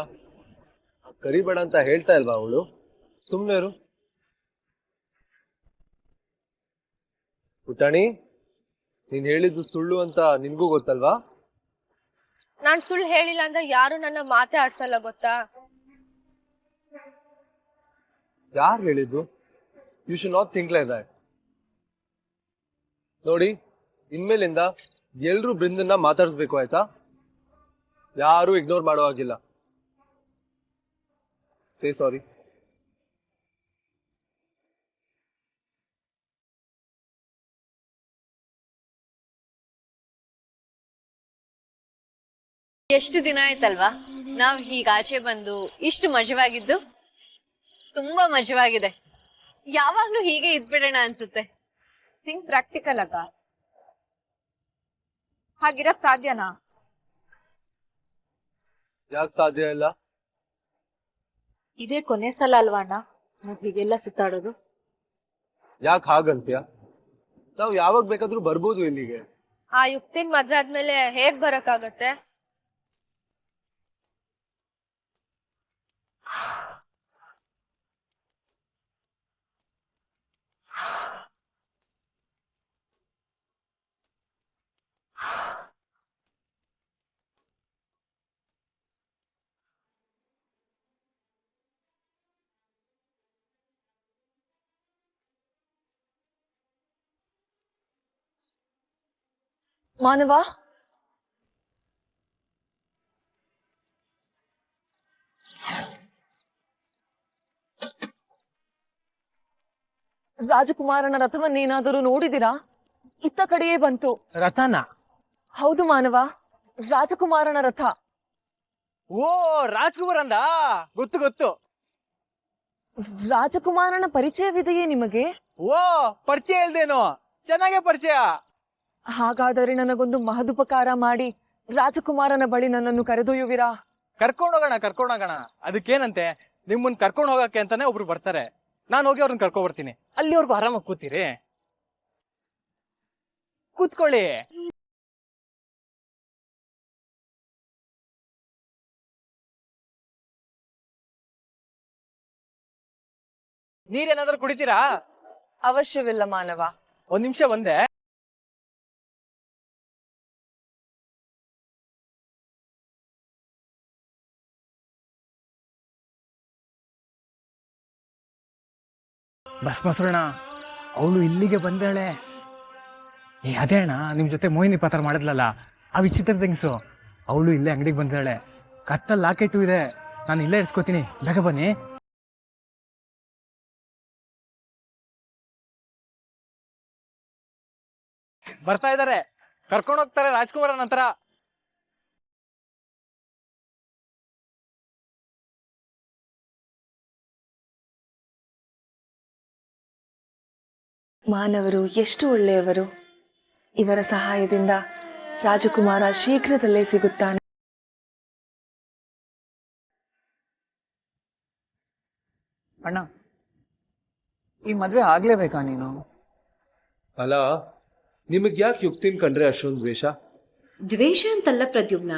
ಕರಿಬೇಡ ಅಂತ ಹೇಳ್ತಾ ಇಲ್ವಾ ಅವಳು? ಸುಮ್ನೆರು. ಪುಟಾಣಿ, ನೀನ್ ಹೇಳಿದ್ದು ಸುಳ್ಳು ಅಂತ ನಿನ್ಗೂ ಗೊತ್ತಲ್ವಾ? ನಾನ್ ಸುಳ್ಳು ಹೇಳಿಲ್ಲ ಅಂದ್ರೆ ಯಾರು ನನ್ನ ಮಾತೆ ಆಡ್ಸಲ್ಲ ಗೊತ್ತಾ? ಯಾರು ಹೇಳಿದ್ದು? You should not think like that. ನೋಡಿ, ಇನ್ಮೇಲಿಂದ ಎಲ್ರೂ ಬೃಂದನ್ನ ಮಾತಾಡಿಸ್ಬೇಕು, ಆಯ್ತಾ? ಯಾರು ಇಗ್ನೋರ್ ಮಾಡೋ ಹಾಗಿಲ್ಲ. ಸೇ ಸಾರಿ. ಎಷ್ಟು ದಿನ ಆಯ್ತಲ್ವಾ ನಾವ್ ಹೀಗ ಆಚೆ ಬಂದು ಇಷ್ಟು ಮಜವಾಗಿದ್ದು? ತುಂಬಾ ಮಜವಾಗಿದೆ. ಯಾವಾಗ್ಲೂ ಹೀಗೆ ಇದ್ಬಿಡೋಣ ಅನ್ಸುತ್ತೆ. ಥಿಂಕ್ ಪ್ರಾಕ್ಟಿಕಲ್ ಅಕ್ಕ. ಹಾಗಿರಕ್ ಸಾಧ್ಯನಾ? ಯಾಕೆ ಸಾಧ್ಯ ಇಲ್ಲ? ಇದೇ ಕೊನೆ ಸಲ ಅಲ್ವಾ ಅಣ್ಣ ನಾವ್ ಹೀಗೆಲ್ಲ ಸುತ್ತಾಡೋದು? ಯಾಕೆ ಹಾಗಂತ್ಯ? ನಾವು ಯಾವಾಗ ಬೇಕಾದ್ರೂ ಬರ್ಬೋದು ಇಲ್ಲಿಗೆ. ಆ ಯುಕ್ತಿನ್ ಮದ್ವೆ ಆದ್ಮೇಲೆ ಹೇಗ್ ಬರಕ್ಕಾಗತ್ತೆ? ಮಾನವ, ರಾಜಕುಮಾರನ ರಥವನ್ನೇನಾದರೂ ನೋಡಿದಿರಾ? ಇತ್ತ ಕಡೆಯೇ ಬಂತು. ರಥನ? ಹೌದು ಮಾನವ, ರಾಜಕುಮಾರನ ರಥ. ಓ, ರಾಜ್ಕುಮಾರ್ ಅಂದ? ಗೊತ್ತು ಗೊತ್ತು. ರಾಜಕುಮಾರನ ಪರಿಚಯವಿದೆಯೇ ನಿಮಗೆ? ಓ, ಪರಿಚಯ ಇಲ್ದೇನೋ? ಚೆನ್ನಾಗೆ ಪರಿಚಯ. ಹಾಗಾದರೆ ನನಗೊಂದು ಮಹದುಪಕಾರ ಮಾಡಿ ರಾಜಕುಮಾರನ ಬಳಿ ನನ್ನನ್ನು ಕರೆದೊಯ್ಯುವಿರಾ? ಕರ್ಕೊಂಡೋಗೋಣ. ಅದಕ್ಕೇನಂತೆ, ನಿಮ್ಮನ್ನ ಕರ್ಕೊಂಡು ಹೋಗಕ್ಕೆ ಅಂತಾನೆ ಒಬ್ರು ಬರ್ತಾರೆ. ನಾನು ಹೋಗಿ ಅವ್ರನ್ನ ಕರ್ಕೊಂಡ್ ಬರ್ತೀನಿ. ಅಲ್ಲಿವರೆಗೂ ಆರಾಮಾಗಿ ಕೂತೀರಿ. ಕೂತ್ಕೊಳ್ಳಿ. ನೀರೇನಾದ್ರೂ ಕುಡಿತೀರಾ? ಅವಶ್ಯವಿಲ್ಲ ಮಾನವ. ಒಂದ್ ನಿಮಿಷ ಬಂದೆ. ಬಸ್ ಬಸವಣ್ಣ, ಅವಳು ಇಲ್ಲಿಗೆ ಬಂದಾಳೆ. ಅದೇ ಅಣ್ಣ, ನಿಮ್ ಜೊತೆ ಮೋಹಿನಿ ಪಾತ್ರ ಮಾಡಿದ್ಲಲ್ಲ ಆ ವಿಚಿತ್ರ ಥಿಂಗ್ಸು, ಅವಳು ಇಲ್ಲೇ ಅಂಗಡಿಗೆ ಬಂದಾಳೆ. ಕತ್ತಲ್ಲಿ ಲಾಕೆಟು ಇದೆ, ನಾನು ಇಲ್ಲೇ ಇರಿಸ್ಕೋತೀನಿ, ಬೇಗ ಬನ್ನಿ. ಬರ್ತಾ ಇದಾರೆ, ಕರ್ಕೊಂಡು ಹೋಗ್ತಾರೆ ರಾಜ್ಕುಮಾರ್ ನಂತರ. ಮಾನವರು ಎಷ್ಟು ಒಳ್ಳೆಯವರು. ಇವರ ಸಹಾಯದಿಂದ ರಾಜಕುಮಾರ ಶೀಘ್ರದಲ್ಲೇ ಸಿಗುತ್ತಾನೆ. ಅಣ್ಣ, ಈ ಮದ್ವೆ ಆಗ್ಲೇಬೇಕಾ ನೀನು? ಅಲ್ಲ, ನಿಮಗೆ ಯಾಕೆ ಯುಕ್ತಿನ್ ಕಂಡ್ರೆ ಅಷ್ಟೊಂದು ದ್ವೇಷ? ದ್ವೇಷ ಅಂತಲ್ಲ ಪ್ರದ್ಯುಮ್ನ,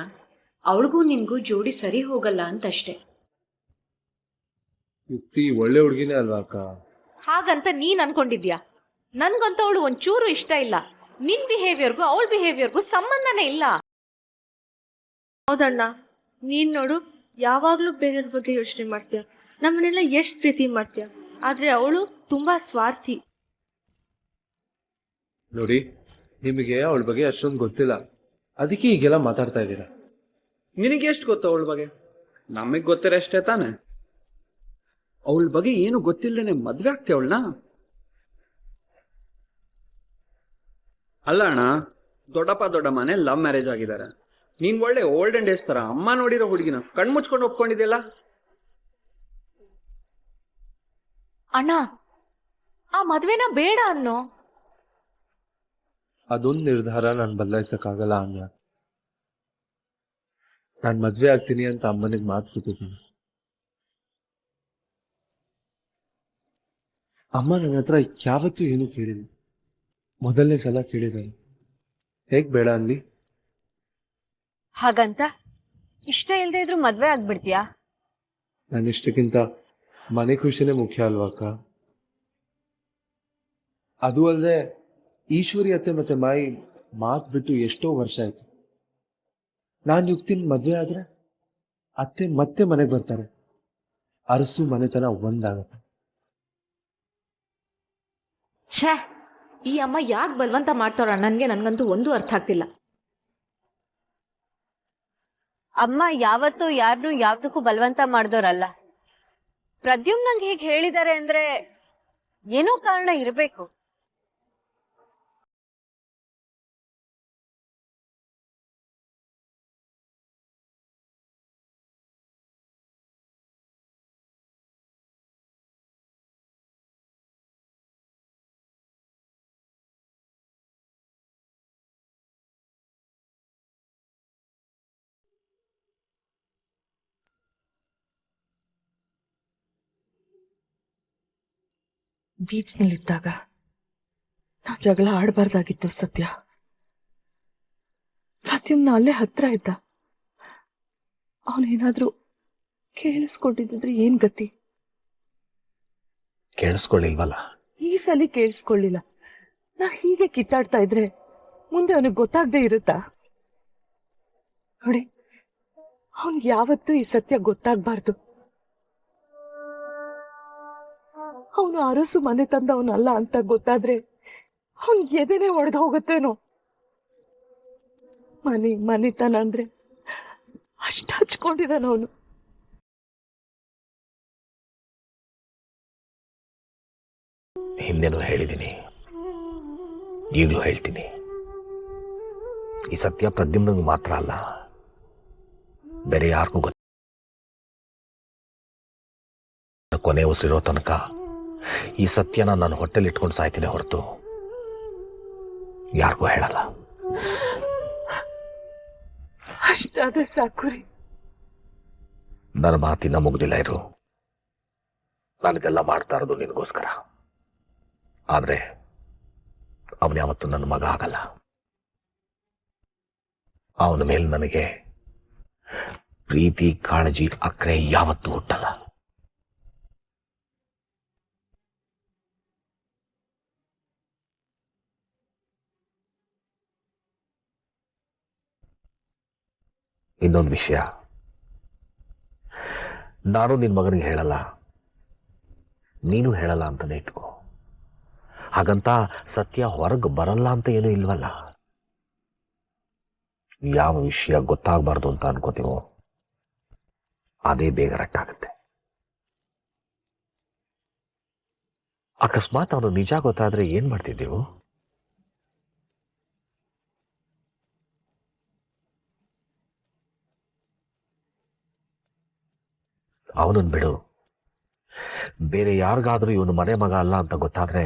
ಅವಳಿಗೂ ನಿನ್ಗೂ ಜೋಡಿ ಸರಿ ಹೋಗಲ್ಲ ಅಂತಷ್ಟೇ. ಯುಕ್ತಿ ಒಳ್ಳೆ ಹುಡುಗಿನೇ ಅಲ್ವಾ ಅಕ್ಕ? ಹಾಗಂತ ನೀನ್ ಅನ್ಕೊಂಡಿದ್ಯಾ? ನನ್ಗಂತ ಅವಳು ಒಂಚೂರು ಇಷ್ಟ ಇಲ್ಲ. ನಿನ್ ಬಿಹೇವಿಯರ್ಗೂ ಅವಳ ಬಿಹೇವಿಯರ್ಗೂ ಸಂಬಂಧನೇ ಇಲ್ಲ. ಹೌದಣ್ಣ, ನೀನ್ ನೋಡು, ಯಾವಾಗ್ಲೂ ಬೇರೆಯವ್ರ ಬಗ್ಗೆ ಯೋಚನೆ ಮಾಡ್ತೀಯ, ನಮ್ಮನ್ನೆಲ್ಲ ಎಷ್ಟ್ ಪ್ರೀತಿ ಮಾಡ್ತೀಯ. ಆದ್ರೆ ಅವಳು ತುಂಬಾ ಸ್ವಾರ್ಥಿ. ನೋಡಿ, ನಿಮಗೆ ಅವಳ ಬಗ್ಗೆ ಅಷ್ಟೊಂದು ಗೊತ್ತಿಲ್ಲ, ಅದಕ್ಕೆ ಈಗೆಲ್ಲ ಮಾತಾಡ್ತಾ ಇದ್ದೀರಾ. ನಿನಗೆ ಎಷ್ಟು ಗೊತ್ತು ಅವಳ ಬಗ್ಗೆ? ನಮಗ್ ಗೊತ್ತಿರೋ ಅಷ್ಟೇ ತಾನೆ. ಅವಳ ಬಗ್ಗೆ ಏನು ಗೊತ್ತಿಲ್ಲದೇನೆ ಮದ್ವೆ ಆಗ್ತೀಯ ಅವಳನ್ನ? ಅಲ್ಲ ಅಣ್ಣ, ದೊಡ್ಡಪ್ಪ ದೊಡ್ಡಮ್ಮನೆ ಲವ್ ಮ್ಯಾರೇಜ್ ಆಗಿದ್ದಾರೆ. ನೀನ್ ಒಳ್ಳೆ ಓಲ್ಡನ್ ಡೇಸ್ ತರ ಅಮ್ಮ ನೋಡಿರೋ ಹುಡುಗಿನ ಕಣ್ಮುಚ್ಕೊಂಡು ಒಪ್ಕೊಂಡಿದ್ಯಲ್ಲ. ಅಣ್ಣ, ಆ ಮದ್ವೆನ ಬೇಡ ಅನ್ನೋ. ಅದೊಂದು ನಿರ್ಧಾರ ನಾನು ಬದಲಾಯಿಸಕ್ಕಾಗಲ್ಲ ಅಣ್ಣ. ನಾನು ಮದ್ವೆ ಆಗ್ತೀನಿ ಅಂತ ಅಮ್ಮನಿಗೆ ಮಾತು ಕೊಟ್ಟಿದ್ದೀನಿ. ಅಮ್ಮ ನನ್ನ ಹತ್ರ ಯಾವತ್ತೂ ಏನೂ ಕೇಳಿಲ್ಲ, ಮೊದಲನೇ ಸಲ ಕೇಳಿದ್ದಾರೆ. ಹೇಗ್ ಬೇಡ ಅನ್ಲಿ? ಹಾಗಂತ ಇಷ್ಟ ಇಲ್ಲದೆ ಇದ್ರು ಮದ್ವೆ ಆಗ್ಬಿಡ್ತೀಯಾ? ನನ್ನ ಇಷ್ಟಕ್ಕಿಂತ ಮನೆ ಖುಷಿನೇ ಮುಖ್ಯ ಅಲ್ವಾ ಅಕ್ಕ? ಅದು ಅಲ್ಲದೆ ಈಶ್ವರಿ ಅತ್ತೆ ಮತ್ತೆ ಮಾಯಿ ಮಾತು ಬಿಟ್ಟು ಎಷ್ಟೋ ವರ್ಷ ಆಯ್ತು. ನಾನು ಯುಕ್ತಿನ ಮದ್ವೆ ಆದ್ರೆ ಅತ್ತೆ ಮತ್ತೆ ಮನೆಗೆ ಬರ್ತಾರೆ, ಅರಸು ಮನೆತನ ಒಂದಾಗತ್ತೆ. ಛೇ, ಈ ಅಮ್ಮ ಯಾಕೆ ಬಲವಂತ ಮಾಡ್ತಾರ ನನ್ಗಂತೂ ಒಂದು ಅರ್ಥ ಆಗ್ತಿಲ್ಲ. ಅಮ್ಮ ಯಾವತ್ತೂ ಯಾರನ್ನೂ ಯಾವ್ದಕ್ಕೂ ಬಲವಂತ ಮಾಡ್ದೋರಲ್ಲ. ಪ್ರದ್ಯುಮ್ನಂಗೆ ಹೀಗೆ ಹೇಳಿದ್ದಾರೆ ಅಂದ್ರೆ ಏನೋ ಕಾರಣ ಇರಬೇಕು. ಬೀಚ್ನಲ್ಲಿದ್ದಾಗ ನಾವು ಜಗಳ ಆಡಬಾರ್ದಾಗಿತ್ತು ಸತ್ಯ. ಪ್ರದ್ಯುಮ್ನ ಅಲ್ಲೇ ಹತ್ರ ಇದ್ದ, ಅವನೇನಾದ್ರೂ ಕೇಳಿಸ್ಕೊಂಡಿದ್ರೆ ಏನ್ ಗತಿ? ಕೇಳಿಸ್ಕೊಳ್ಳಿಲ್ವಲ್ಲ? ಈ ಸಲ ಕೇಳಿಸ್ಕೊಳ್ಳಿಲ್ಲ. ನಾವ್ ಹೀಗೆ ಕಿತ್ತಾಡ್ತಾ ಇದ್ರೆ ಮುಂದೆ ಅವನಿಗೆ ಗೊತ್ತಾಗದೆ ಇರುತ್ತಾ? ನೋಡಿ, ಅವನ್ಗೆ ಯಾವತ್ತೂ ಈ ಸತ್ಯ ಗೊತ್ತಾಗ್ಬಾರ್ದು. ಅವನು ಅರಸು ಮನೆ ತಂದವನಲ್ಲ ಅಂತ ಗೊತ್ತಾದ್ರೆ ಅವನ್ ಎದೆನೆ ಒಡೆದು ಹೋಗುತ್ತೇನೋ. ಮನೆತನ ಅಂದ್ರೆ ಅಷ್ಟು ಹಚ್ಕೊಂಡಿದ್ದಾನ ಅವನು. ಹಿಂದೆನೂ ಹೇಳಿದ್ದೀನಿ, ಈಗಲೂ ಹೇಳ್ತೀನಿ, ಈ ಸತ್ಯ ಪ್ರದ್ಯುಮ್ನಿಗೆ ಮಾತ್ರ ಅಲ್ಲ, ಬೇರೆ ಯಾರಿಗೂ ಗೊತ್ತ. ಕೊನೆ ಉಸಿರಿರೋ ತನಕ ಈ ಸತ್ಯನ ನಾನು ಹೊಟ್ಟೆಲಿ ಇಟ್ಕೊಂಡು ಸಾಯ್ತೀನಿ ಹೊರತು ಯಾರಿಗೂ ಹೇಳಲ್ಲ. ಅಷ್ಟಾದ್ರೆ ಸಾಕುರಿ. ನನ್ನ ಮಾತಿನ ಮುಗ್ದಿಲ್ಲ ಇರು. ನಾನಿದೆಲ್ಲ ಮಾಡ್ತಾ ಇರೋದು ನಿನಗೋಸ್ಕರ. ಆದ್ರೆ ಅವನು ಯಾವತ್ತೂ ನನ್ನ ಮಗ ಆಗಲ್ಲ. ಅವನ ಮೇಲೆ ನನಗೆ ಪ್ರೀತಿ, ಕಾಳಜಿ, ಅಕ್ರೆ ಯಾವತ್ತೂ ಹುಟ್ಟಲ್ಲ. ಇನ್ನೊಂದು ವಿಷಯ, ನಾನು ನಿನ್ನ ಮಗನಿಗೆ ಹೇಳಲ್ಲ, ನೀನು ಹೇಳಲ್ಲ ಅಂತಾನೆ ಇಟ್ಕೋ. ಹಾಗಂತ ಸತ್ಯ ಹೊರಗೆ ಬರಲ್ಲ ಅಂತ ಏನೂ ಇಲ್ವಲ್ಲ. ಯಾವ ವಿಷಯ ಗೊತ್ತಾಗಬಾರ್ದು ಅಂತ ಅನ್ಕೋತೀವೋ ಅದೇ ಬೇಗ ರಟ್ಟಾಗುತ್ತೆ. ಅಕಸ್ಮಾತ್ ಅವನು ನಿಜ ಗೊತ್ತಾದ್ರೆ ಏನ್ ಮಾಡ್ತಿದ್ದೆವು? ಅವನನ್ನು ಬಿಡು, ಬೇರೆ ಯಾರಿಗಾದ್ರೂ ಇವನು ಮನೆ ಮಗ ಅಲ್ಲ ಅಂತ ಗೊತ್ತಾದ್ರೆ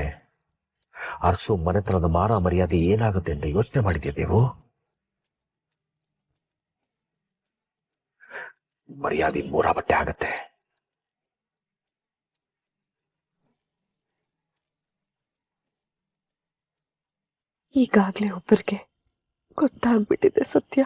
ಅರಸು ಮನೆತನದ ಮಾನ ಮರ್ಯಾದೆ ಏನಾಗುತ್ತೆ ಅಂತ ಯೋಚನೆ ಮಾಡಿದ್ದೇವು? ಮರ್ಯಾದೆ ಮೂರ ಬಟ್ಟೆ ಆಗತ್ತೆ. ಈಗಾಗ್ಲೇ ಒಬ್ಬರಿಗೆ ಗೊತ್ತಾಗ್ಬಿಟ್ಟಿದೆ ಸತ್ಯ.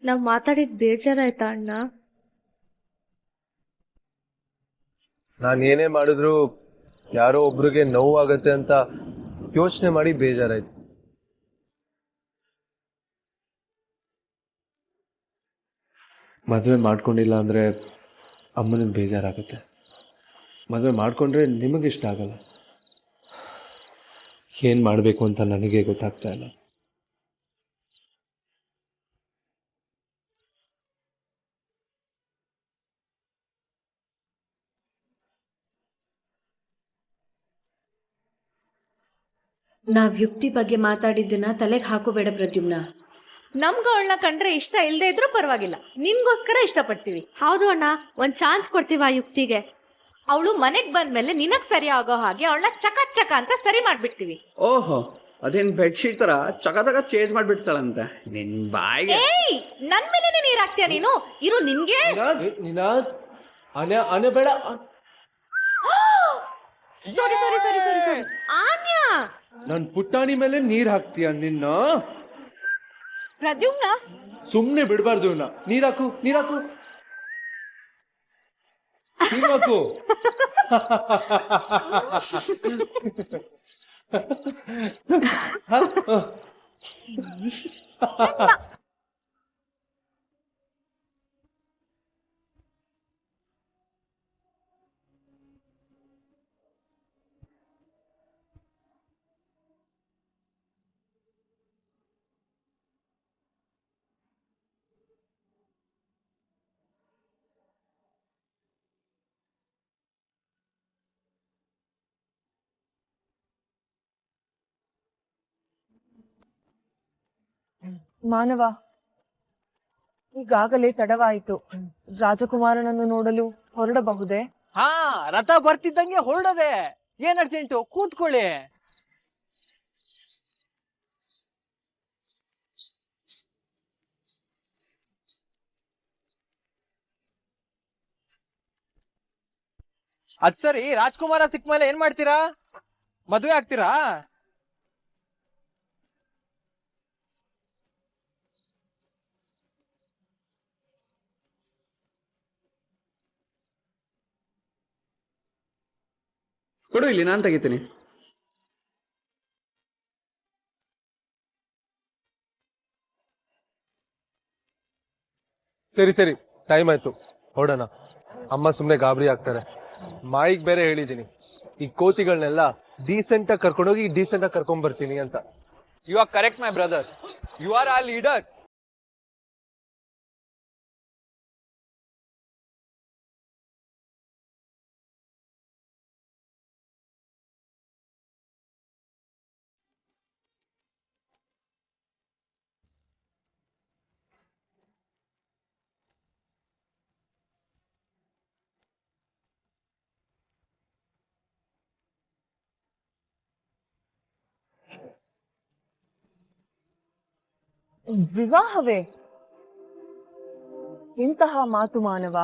ನಾವ್ ಮಾತಾಡಿದ್ ಬೇಜಾರಾಯ್ತಾ ಅಣ್ಣ? ನಾನು ಏನೇ ಮಾಡಿದ್ರು ಯಾರೋ ಒಬ್ರಿಗೆ ನೋವಾಗತ್ತೆ ಅಂತ ಯೋಚನೆ ಮಾಡಿ ಬೇಜಾರಾಯ್ತು. ಮದುವೆ ಮಾಡ್ಕೊಂಡಿಲ್ಲ ಅಂದರೆ ಅಮ್ಮನಿಗೆ ಬೇಜಾರಾಗುತ್ತೆ, ಮದುವೆ ಮಾಡಿಕೊಂಡ್ರೆ ನಿಮಗಿಷ್ಟ ಆಗಲ್ಲ. ಏನು ಮಾಡಬೇಕು ಅಂತ ನನಗೆ ಗೊತ್ತಾಗ್ತಾ ಇಲ್ಲ. ನಾವ್ ಯುಕ್ತಿ ಬಗ್ಗೆ ಮಾತಾಡಿದ್ದನ್ನ ತಲೆಗೆ ಹಾಕೋಬೇಡ ಪ್ರದ್ಯುಮ್ನ. ನಮ್ಗ ಅವಳನ್ನ ಕಂಡ್ರೆ ಇಷ್ಟ ಇಲ್ದೇ ಇದ್ರೂ ಪರವಾಗಿಲ್ಲ, ನಿನ್ಗೋಸ್ಕರ ಇಷ್ಟಪಡ್ತೀವಿ. ಹೌದು ಅಣ್ಣ, ಒಂದ್ ಚಾನ್ಸ್ ಕೊಡ್ತೀವ ಆ ಯುಕ್ತಿಗೆ. ಅವಳು ಮನೆಗ್ ಬಂದ್ಮೇಲೆ ನಿನಗ್ ಸರಿ ಆಗೋ ಹಾಗೆ ಅವಳನ್ನ ಚಕ ಅಂತ ಸರಿ ಮಾಡ್ಬಿಡ್ತೀವಿ. ಓಹೋ, ಅದೇನ್ ಬೆಡ್ಶೀಟ್ ತರ ಚಕ ಚೇಂಜ್ ಮಾಡ್ಬಿಡ್ತಾಳಂತೆ. ನಿನ್ ಬಾಯಿಗೆ ಏಯ್, ನನ್ ಮೇಲೆ ನೀರ್ ಹಾಕ್ತೀಯ ನೀನು? ಇರು ನಿನ್ಗೆ. ಅನೆ ಬೇಡ. ಸಾರಿ ಆನ್ಯಾ, ನನ್ ಪುಟ್ಟಾಣಿ ಮೇಲೆ ನೀರ್ ಹಾಕ್ತೀಯ ನಿನ್ನ? ಪ್ರದ್ಯುಮ್ನ ಸುಮ್ನೆ ಬಿಡ್ಬಾರ್ದು ಇವನ್ನ. ನೀರಾಕು ನೀರಾಕು ನೀರಾಕು. ಮಾನವ, ಈಗಾಗಲೇ ತಡವಾಯಿತು. ರಾಜಕುಮಾರನನ್ನು ನೋಡಲು ಹೊರಡಬಹುದೇ? ಹಾ, ರಥ ಬರ್ತಿದ್ದಂಗೆ ಹೊರಡದೆ. ಏನ್ ಅರ್ಜೆಂಟು? ಕೂತ್ಕೊಳ್ಳಿ. ಅದ್ ಸರಿ, ರಾಜ್ಕುಮಾರ ಸಿಕ್ಕ ಮೇಲೆ ಏನ್ ಮಾಡ್ತೀರಾ? ಮದುವೆ ಆಗ್ತೀರಾ? ಕೊಡು ಇಲ್ಲಿ, ನಾನ್ ತೆಗಿತೀನಿ. ಸರಿ ಟೈಮ್ ಆಯ್ತು, ಹೊರಡೋಣ. ಅಮ್ಮ ಸುಮ್ಮನೆ ಗಾಬರಿ ಆಗ್ತಾರೆ. ಮಾಯಿಗೆ ಬೇರೆ ಹೇಳಿದ್ದೀನಿ, ಈ ಕೋತಿಗಳನ್ನೆಲ್ಲ ಡೀಸೆಂಟಾಗಿ ಕರ್ಕೊಂಡೋಗಿ ಡೀಸೆಂಟಾಗಿ ಕರ್ಕೊಂಡ್ ಬರ್ತೀನಿ ಅಂತ. You are correct my brother, you are a leader. ವಿವಾಹವೇ? ಇಂತಹ ಮಾತು ಮಾನವ.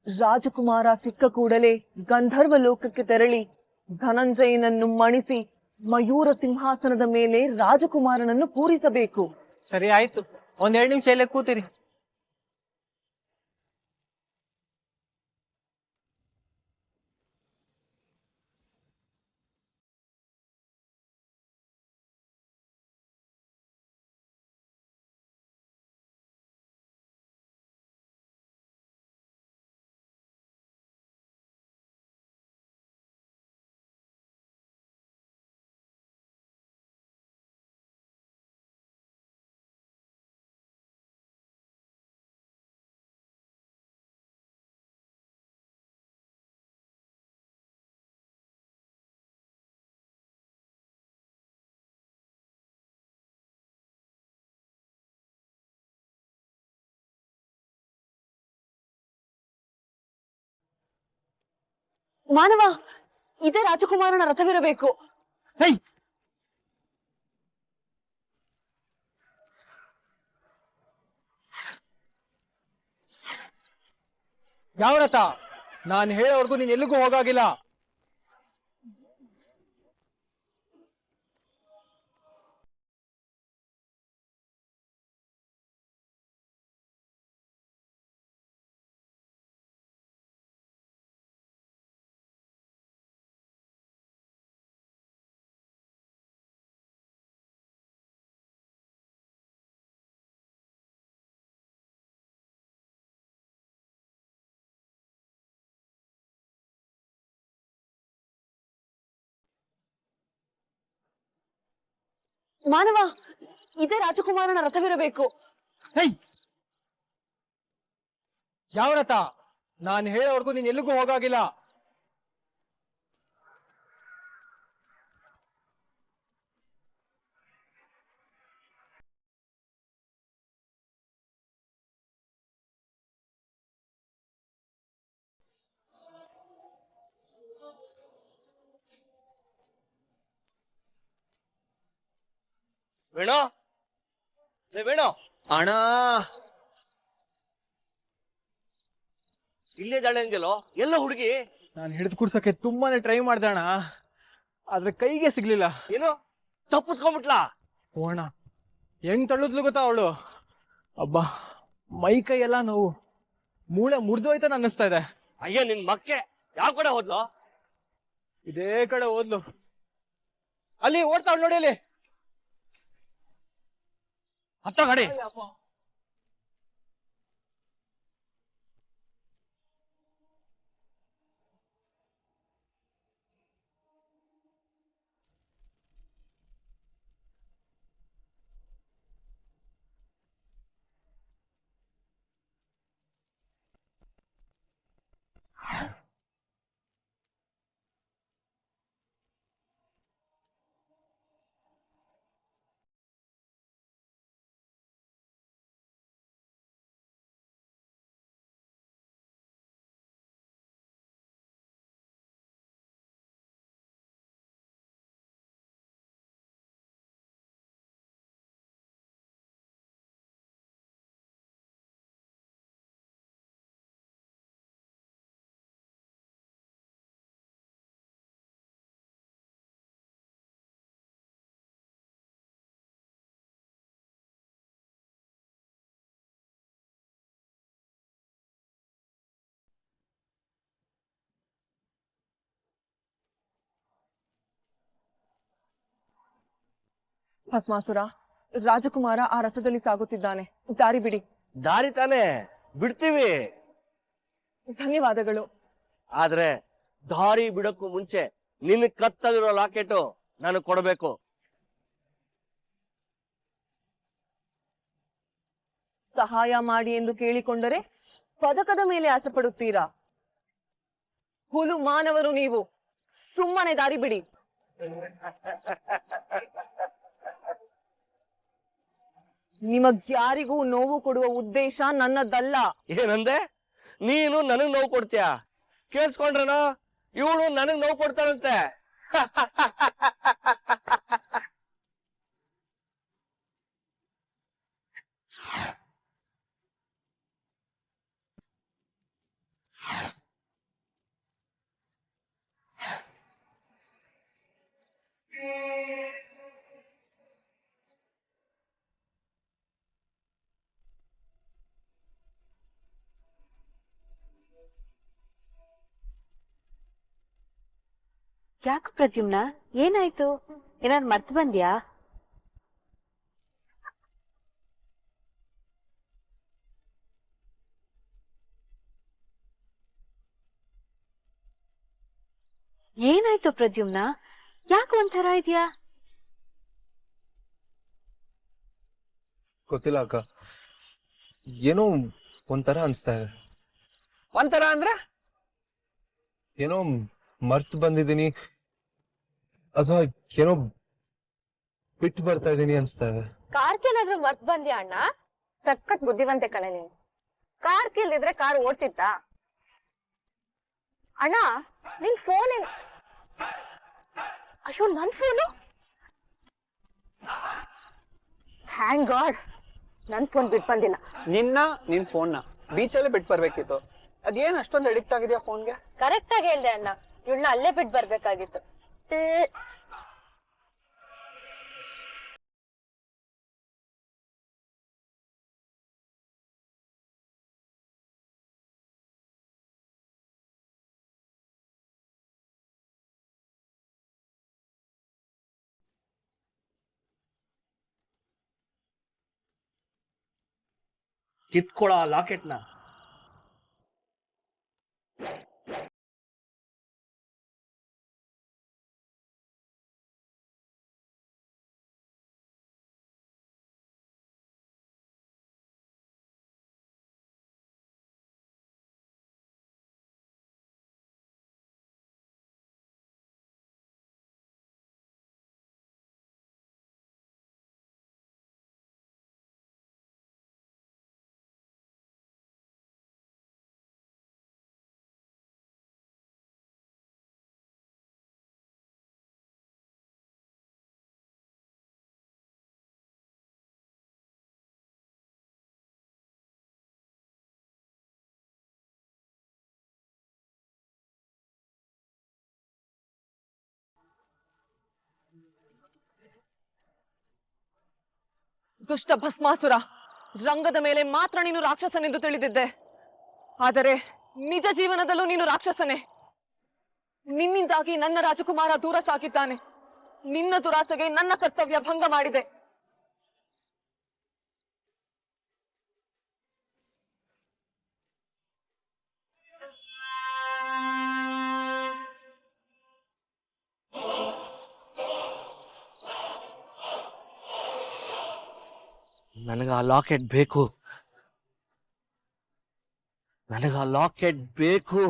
ರಾಜಕುಮಾರ ಸಿಕ್ಕ ಕೂಡಲೇ ಗಂಧರ್ವ ಲೋಕಕ್ಕೆ ತೆರಳಿ ಧನಂಜಯನನ್ನು ಮಣಿಸಿ ಮಯೂರ ಸಿಂಹಾಸನದ ಮೇಲೆ ರಾಜಕುಮಾರನನ್ನು ಕೂರಿಸಬೇಕು. ಸರಿ ಆಯ್ತು, ಒಂದ್ 2 ನಿಮಿಷ ಇಲ್ಲೇ ಕೂತಿರಿ. ಮಾನವ, ಇದೇ ರಾಜಕುಮಾರನ ರಥವಿರಬೇಕು. ಯಾವ ರಥ? ನಾನು ಹೇಳೋವರೆಗೂ ನೀನ್ ಎಲ್ಲಿಗೂ ಹೋಗಾಗಿಲ್ಲ. ಮಾನವ, ಇದೇ ರಾಜಕುಮಾರನ ರಥವಿರಬೇಕು. ಯಾವ ರಥ? ನಾನು ಹೇಳೋವರೆಗೂ ನೀನ್ ಎಲ್ಲಿಗೂ ಹೋಗಾಗಿಲ್ಲ. ವೇಣು, ವೇಣು ಅಣ್ಣ, ಇಲ್ಲೇ ಜಾಣಂಗೆಲ್ಲೋ, ಎಲ್ಲ ಹುಡುಗಿ? ನಾನು ಹಿಡಿದು ಕೂರ್ಸಕ್ಕೆ ತುಂಬಾನೇ ಟ್ರೈ ಮಾಡ್ದೆ ಅಣ್ಣ, ಆದ್ರೆ ಕೈಗೆ ಸಿಗ್ಲಿಲ್ಲ. ಏನು ತಪ್ಪಿಸ್ಕೊಂಡ್ಬಿಟ್ಲಾ? ಅಣ್ಣ, ಹೆಂಗ್ ತಳ್ಳುದ್ಲು ಗೊತ್ತಾ ಅವಳು. ಅಬ್ಬಾ, ಮೈ ಕೈ ಎಲ್ಲ ನೋವು, ಮೂಳೆ ಮುರಿದೋಯ್ತ ಅನ್ನಿಸ್ತಾ ಇದೆ. ಅಯ್ಯ, ನಿನ್ ಮಕ್ಕೆ ಯಾವ ಕಡೆ ಹೋದ್ಲು? ಇದೇ ಕಡೆ ಹೋದ್ಲು. ಅಲ್ಲಿ ಓಡ್ತಾವಳು ನೋಡಿ, ಅಲ್ಲಿ ಹತ್ತ ಗಾಡಿ. ಭಸ್ಮಾಸುರ, ರಾಜಕುಮಾರ ಆ ರಥದಲ್ಲಿ ಸಾಗುತ್ತಿದ್ದಾನೆ. ದಾರಿ ಬಿಡಿ. ದಾರಿ ತಾನೇ, ಬಿಡ್ತೀವಿ. ಧನ್ಯವಾದಗಳು. ಆದ್ರೆ ದಾರಿ ಬಿಡಕ್ಕೂ ಮುಂಚೆ ನಿನ್ ಕತ್ತಲಿರೋ ಲಾಕೆಟು ನನಗ್ ಕೊಡಬೇಕು. ಸಹಾಯ ಮಾಡಿ ಎಂದು ಕೇಳಿಕೊಂಡರೆ ಪದಕದ ಮೇಲೆ ಆಸೆ ಪಡುತ್ತೀರಾ? ಹುಲು ಮಾನವರು ನೀವು, ಸುಮ್ಮನೆ ದಾರಿ ಬಿಡಿ. ನಿಮಗ್ಯಾರಿಗೂ ನೋವು ಕೊಡುವ ಉದ್ದೇಶ ನನ್ನದಲ್ಲ. ಏನಂದೆ? ನೀನು ನನಗ್ ನೋವು ಕೊಡ್ತೀಯ? ಕೇಳಿಸ್ಕೊಂಡ್ರನೋ? ಇವಳು ನನಗ್ ನೋವು ಕೊಡ್ತಾರಂತೆ. ಯಾಕೆ ಪ್ರದ್ಯುಮ್ನ ಏನಾಯ್ತು? ಏನಾದ್ರು ಮರ್ತು ಬಂದ್ಯಾ? ಏನಾಯ್ತು ಪ್ರದ್ಯುಮ್ನ? ಯಾಕೆ ಒಂಥರ ಇದೆಯಾ? ಗೊತ್ತಿಲ್ಲ ಅಕ್ಕ, ಏನೋ ಒಂಥರ ಅನ್ಸ್ತಾ ಇದೆ. ಒಂಥರ ಅಂದ್ರೆ ಏನೋ ಮರ್ತು ಬಂದಿದ್ದೀನಿ ಅಥವಾ ಏನೋ ಬಿಟ್ಟು ಬರ್ತಾ ಇದ್ದೀನಿ ಅನ್ಸ್ತಾ ಇದೆ. ಕಾರ್ಕೇನಾದ್ರೂ ಮರ್ತ್ ಬಂದ್ಯಾ ಅಣ್ಣ? ಸಖತ್ ಬುದ್ಧಿವಂತೆ ಕಣೆ ನೀನು. ಕಾರ್ ಕೀಲ್ದಿದ್ರೆ ಕಾರ್ ಓಡ್ತಿತ್ತ? ಅಣ್ಣ ನಿನ್ ಫೋನ್ ಅಯ್ಯೋ ನನ್ ಫೋನು ಥ್ಯಾಂಕ್ ಗಾಡ್ ನನ್ ಫೋನ್ ಬಿಟ್ ಬಂದಿಲ್ಲ. ನಿನ್ ಫೋನ್ನ ಬೀಚಲ್ಲೇ ಬಿಟ್ಟು ಬರ್ಬೇಕಿತ್ತು. ಅದೇನ್ ಅಷ್ಟೊಂದು ಅಡಿಕ್ಟ್ ಆಗಿದ್ಯಾ ಫೋನ್ಗೆ? ಕರೆಕ್ಟ್ ಆಗಿ ಹೇಳ್ದೆ ಅಣ್ಣ, ಇವಳನ್ನ ಅಲ್ಲೇ ಬಿಟ್ಟು ಬರ್ಬೇಕಾಗಿತ್ತು. ಕಿತ್ಕೊಳ ಲಾಕೆಟ್ನ. ದುಷ್ಟ ಭಸ್ಮಾಸುರ, ರಂಗದ ಮೇಲೆ ಮಾತ್ರ ನೀನು ರಾಕ್ಷಸನೆಂದು ತಿಳಿದಿದ್ದೆ, ಆದರೆ ನಿಜ ಜೀವನದಲ್ಲೂ ನೀನು ರಾಕ್ಷಸನೇ. ನಿನ್ನಿಂದಾಗಿ ನನ್ನ ರಾಜಕುಮಾರ ದೂರ ಸಾಗಿದ್ದಾನೆ. ನಿನ್ನ ದುರಾಸೆಗೆ ನನ್ನ ಕರ್ತವ್ಯ ಭಂಗ ಮಾಡಿದೆ. ನನಗ ಆ ಲಾಕೆಟ್ ಬೇಕು, ನನಗ ಆ ಲಾಕೆಟ್ ಬೇಕು.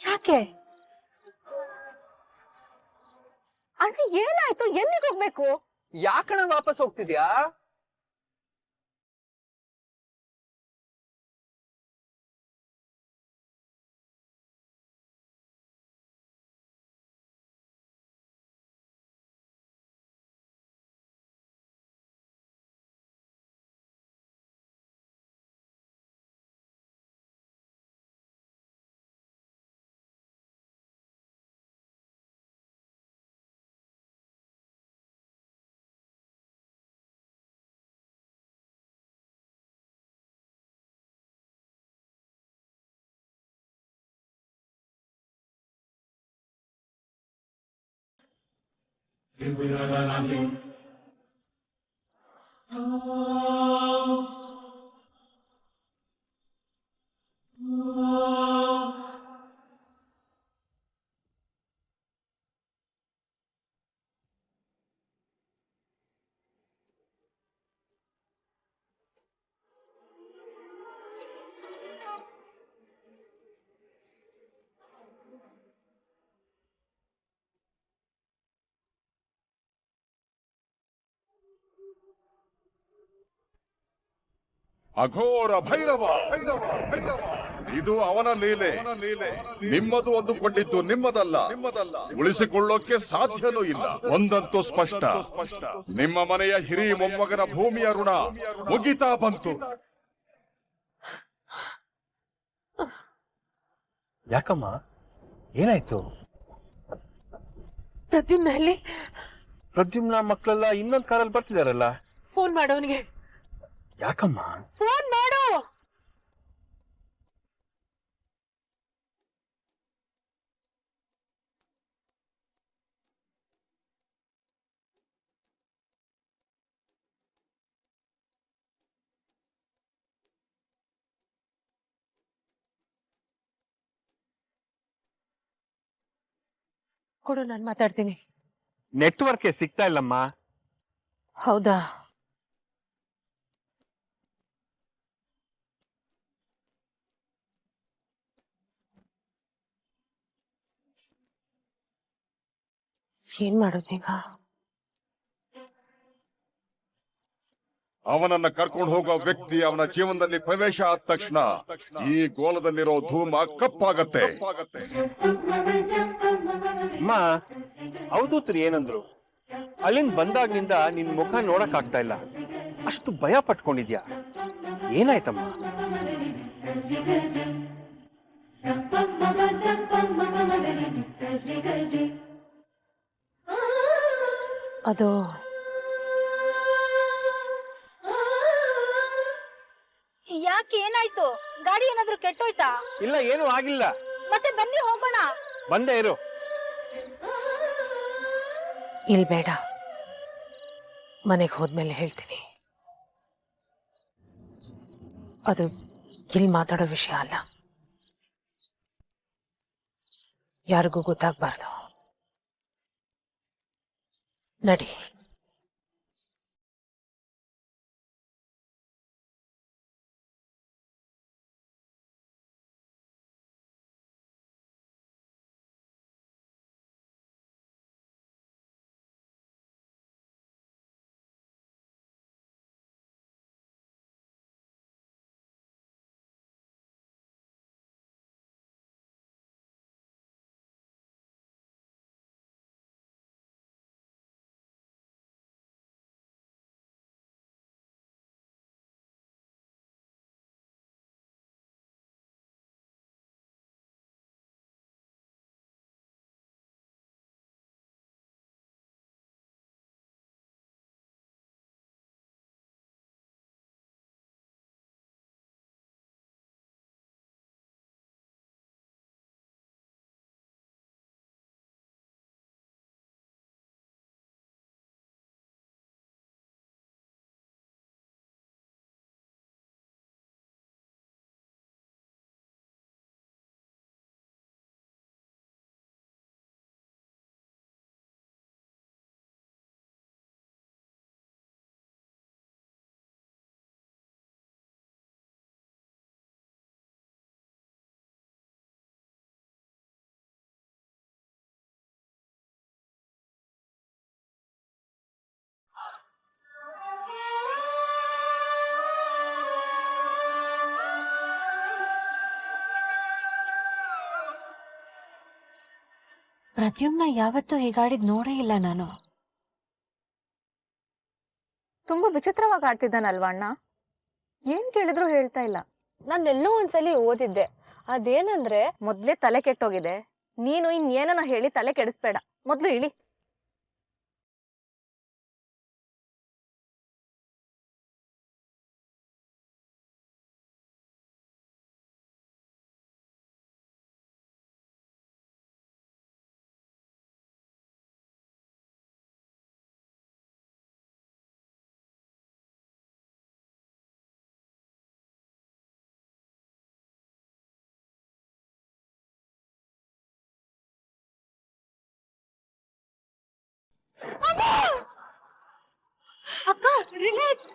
ಯಾಕೆ ಅಣ್ಣ, ಏನಾಯ್ತು? ಎಲ್ಲಿಗೆ ಹೋಗ್ಬೇಕು? ಯಾಕಣ ವಾಪಸ್ ಹೋಗ್ತಿದ್ಯಾ? ಅಘೋರ ಭೈರವ ಇದು ಅವನ ಲೀಲೆ. ನಿಮ್ಮದು ಅಂದುಕೊಂಡಿದ್ದು ನಿಮ್ಮದಲ್ಲ, ಉಳಿಸಿಕೊಳ್ಳೋಕೆ ಸಾಧ್ಯನೂ ಇಲ್ಲ. ಒಂದಂತೂ ಸ್ಪಷ್ಟ, ನಿಮ್ಮ ಮನೆಯ ಹಿರಿ ಮೊಮ್ಮಗನ ಭೂಮಿಯ ಋಣ ಮುಗಿತಾ ಬಂತು. ಯಾಕಮ್ಮ, ಏನಾಯ್ತು? ಪ್ರದ್ಯುಮ್ನ ಅಲ್ಲಿ ಪ್ರದ್ಯುಮ್ನ ಮಕ್ಕಳೆಲ್ಲ ಇನ್ನೊಂದು ಕಾರಲ್ಲಿ ಬರ್ತಿದಾರಲ್ಲ. ಫೋನ್ ಮಾಡೋನಿಗೆ. ಯಾಕಮ್ಮ? ಫೋನ್ ಮಾಡು. ಕೊಡು, ನಾನು ಮಾತಾಡ್ತೀನಿ. ನೆಟ್ವರ್ಕ್ ಸಿಗ್ತಾ ಇಲ್ಲಮ್ಮ. ಹೌದಾ? ಏನ್ ಮಾಡೋದೀಗ? ಅವನನ್ನ ಕರ್ಕೊಂಡು ಹೋಗೋ ವ್ಯಕ್ತಿ ಅವನ ಜೀವನದಲ್ಲಿ ಪ್ರವೇಶ ಆದ ತಕ್ಷಣ ಈ ಗೋಲದಲ್ಲಿರೋ ಧೂಮ ಕಪ್ಪಾಗತ್ತೆ. ಅಮ್ಮ, ಅವಧೂತರು ಏನಂದ್ರು? ಅಲ್ಲಿಂದ ಬಂದಾಗ್ನಿಂದ ನಿನ್ ಮುಖ ನೋಡಕ್ ಆಗ್ತಾ ಇಲ್ಲ. ಅಷ್ಟು ಭಯ ಪಟ್ಕೊಂಡಿದ್ಯಾ? ಏನಾಯ್ತಮ್ಮ? ಅದು ಯಾಕೆ, ಏನಾಯ್ತು? ಗಾಡಿ ಏನಾದ್ರೂ ಕೆಟ್ಟೋಯ್ತಾ? ಇಲ್ಲ, ಏನೂ ಆಗಿಲ್ಲ. ಮತ್ತೆ ಬನ್ನಿ ಹೋಗೋಣ. ಬಂದೇ ಇರು. ಇಲ್ ಬೇಡ, ಮನೆಗೆ ಹೋದ್ಮೇಲೆ ಹೇಳ್ತೀನಿ. ಅದು ಇಲ್ಲಿ ಮಾತಾಡೋ ವಿಷಯ ಅಲ್ಲ, ಯಾರಿಗೂ ಗೊತ್ತಾಗ್ಬಾರ್ದು. ನಡಿ. ಪ್ರದ್ಯುಮ್ನ ಯಾವತ್ತೂ ಹೀಗಾಡಿದ್ ನೋಡೇ ಇಲ್ಲ ನಾನು. ತುಂಬಾ ವಿಚಿತ್ರವಾಗಿ ಆಡ್ತಿದ್ದಾನಲ್ವಾ ಅಣ್ಣ? ಏನ್ ಕೇಳಿದ್ರು ಹೇಳ್ತಾ ಇಲ್ಲ. ನಾನೆಲ್ಲೋ ಒಂದ್ಸಲಿ ಓದಿದ್ದೆ, ಅದೇನಂದ್ರೆ ಮೊದ್ಲೇ ತಲೆ ಕೆಟ್ಟೋಗಿದೆ, ನೀನು ಇನ್ನೇನನ ಹೇಳಿ ತಲೆ ಕೆಡಿಸ್ಬೇಡ, ಮೊದ್ಲು ಇಳಿ. ಅಕ್ಕ ರಿಲ್ಯಾಕ್ಸ್.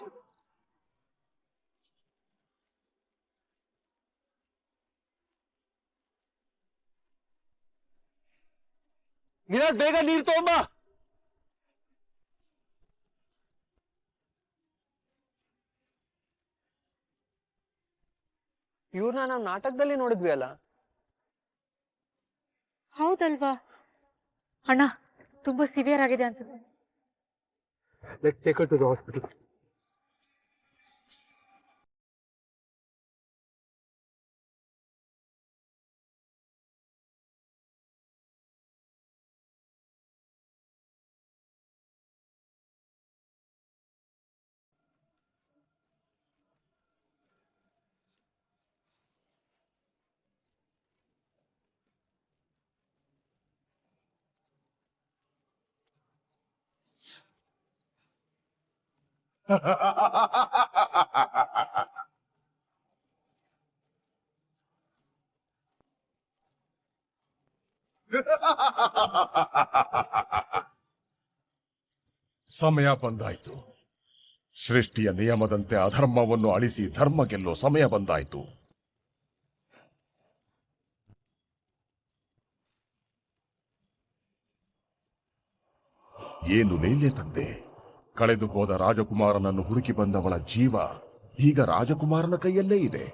ಬೇಗ ನೀರ್ ತಗೊಂಬ. ಇವ್ರನ್ನ ನಾವು ನಾಟಕದಲ್ಲಿ ನೋಡಿದ್ವಿ ಅಲ್ಲ. ಹೌದಲ್ವಾ ಅಣ್ಣ, ತುಂಬಾ ಸಿವಿಯರ್ ಆಗಿದೆ ಅನ್ಸುತ್ತೆ. Let's take her to the hospital. ಸಮಯ ಬಂದಾಯ್ತು. ಸೃಷ್ಟಿಯ ನಿಯಮದಂತೆ ಅಧರ್ಮವನ್ನು ಅಳಿಸಿ ಧರ್ಮ ಗೆಲ್ಲೋ ಸಮಯ ಬಂದಾಯ್ತು. ಏನು ಲೀಲೆ ತಂದೆ? ಕಳೆದು ಹೋದ ರಾಜಕುಮಾರನನ್ನು ಹುಡುಕಿ ಬಂದವಳ ಜೀವ ಈಗ ರಾಜಕುಮಾರನ ಕೈಯಲ್ಲೇ ಇದೆ.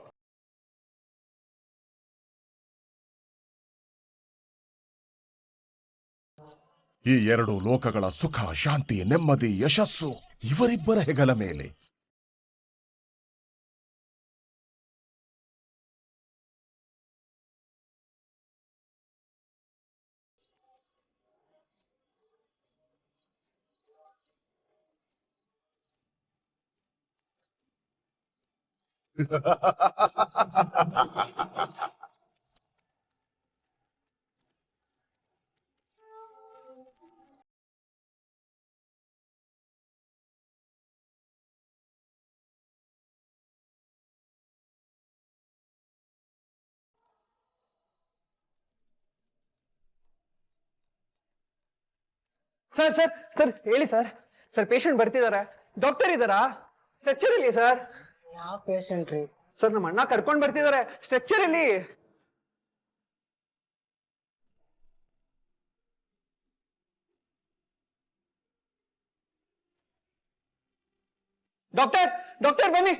ಈ ಎರಡು ಲೋಕಗಳ ಸುಖ, ಶಾಂತಿ, ನೆಮ್ಮದಿ, ಯಶಸ್ಸು ಇವರಿಬ್ಬರ ಹೆಗಲ ಮೇಲೆ. ಸರ್ ಸರ್ ಸರ್ ಹೇಳಿ ಸರ್. ಸರ್ ಪೇಷಂಟ್ ಬರ್ತಿದ್ದಾರೆ. ಡಾಕ್ಟರ್ ಇದ್ದಾರಾ? ಸ್ಟ್ರೆಚರ್ ಇಲ್ಲಿ ಸರ್. ಯಾವ ಪೇಷಂಟ್ ರೀ? ಸರ್ ನಮ್ಮ ಅಣ್ಣ ಕರ್ಕೊಂಡ್ ಬರ್ತಿದ್ದಾರೆ. ಸ್ಟ್ರೆಚರ್ ಇಲ್ಲಿ. ಡಾಕ್ಟರ್ ಡಾಕ್ಟರ್ ಬನ್ನಿ.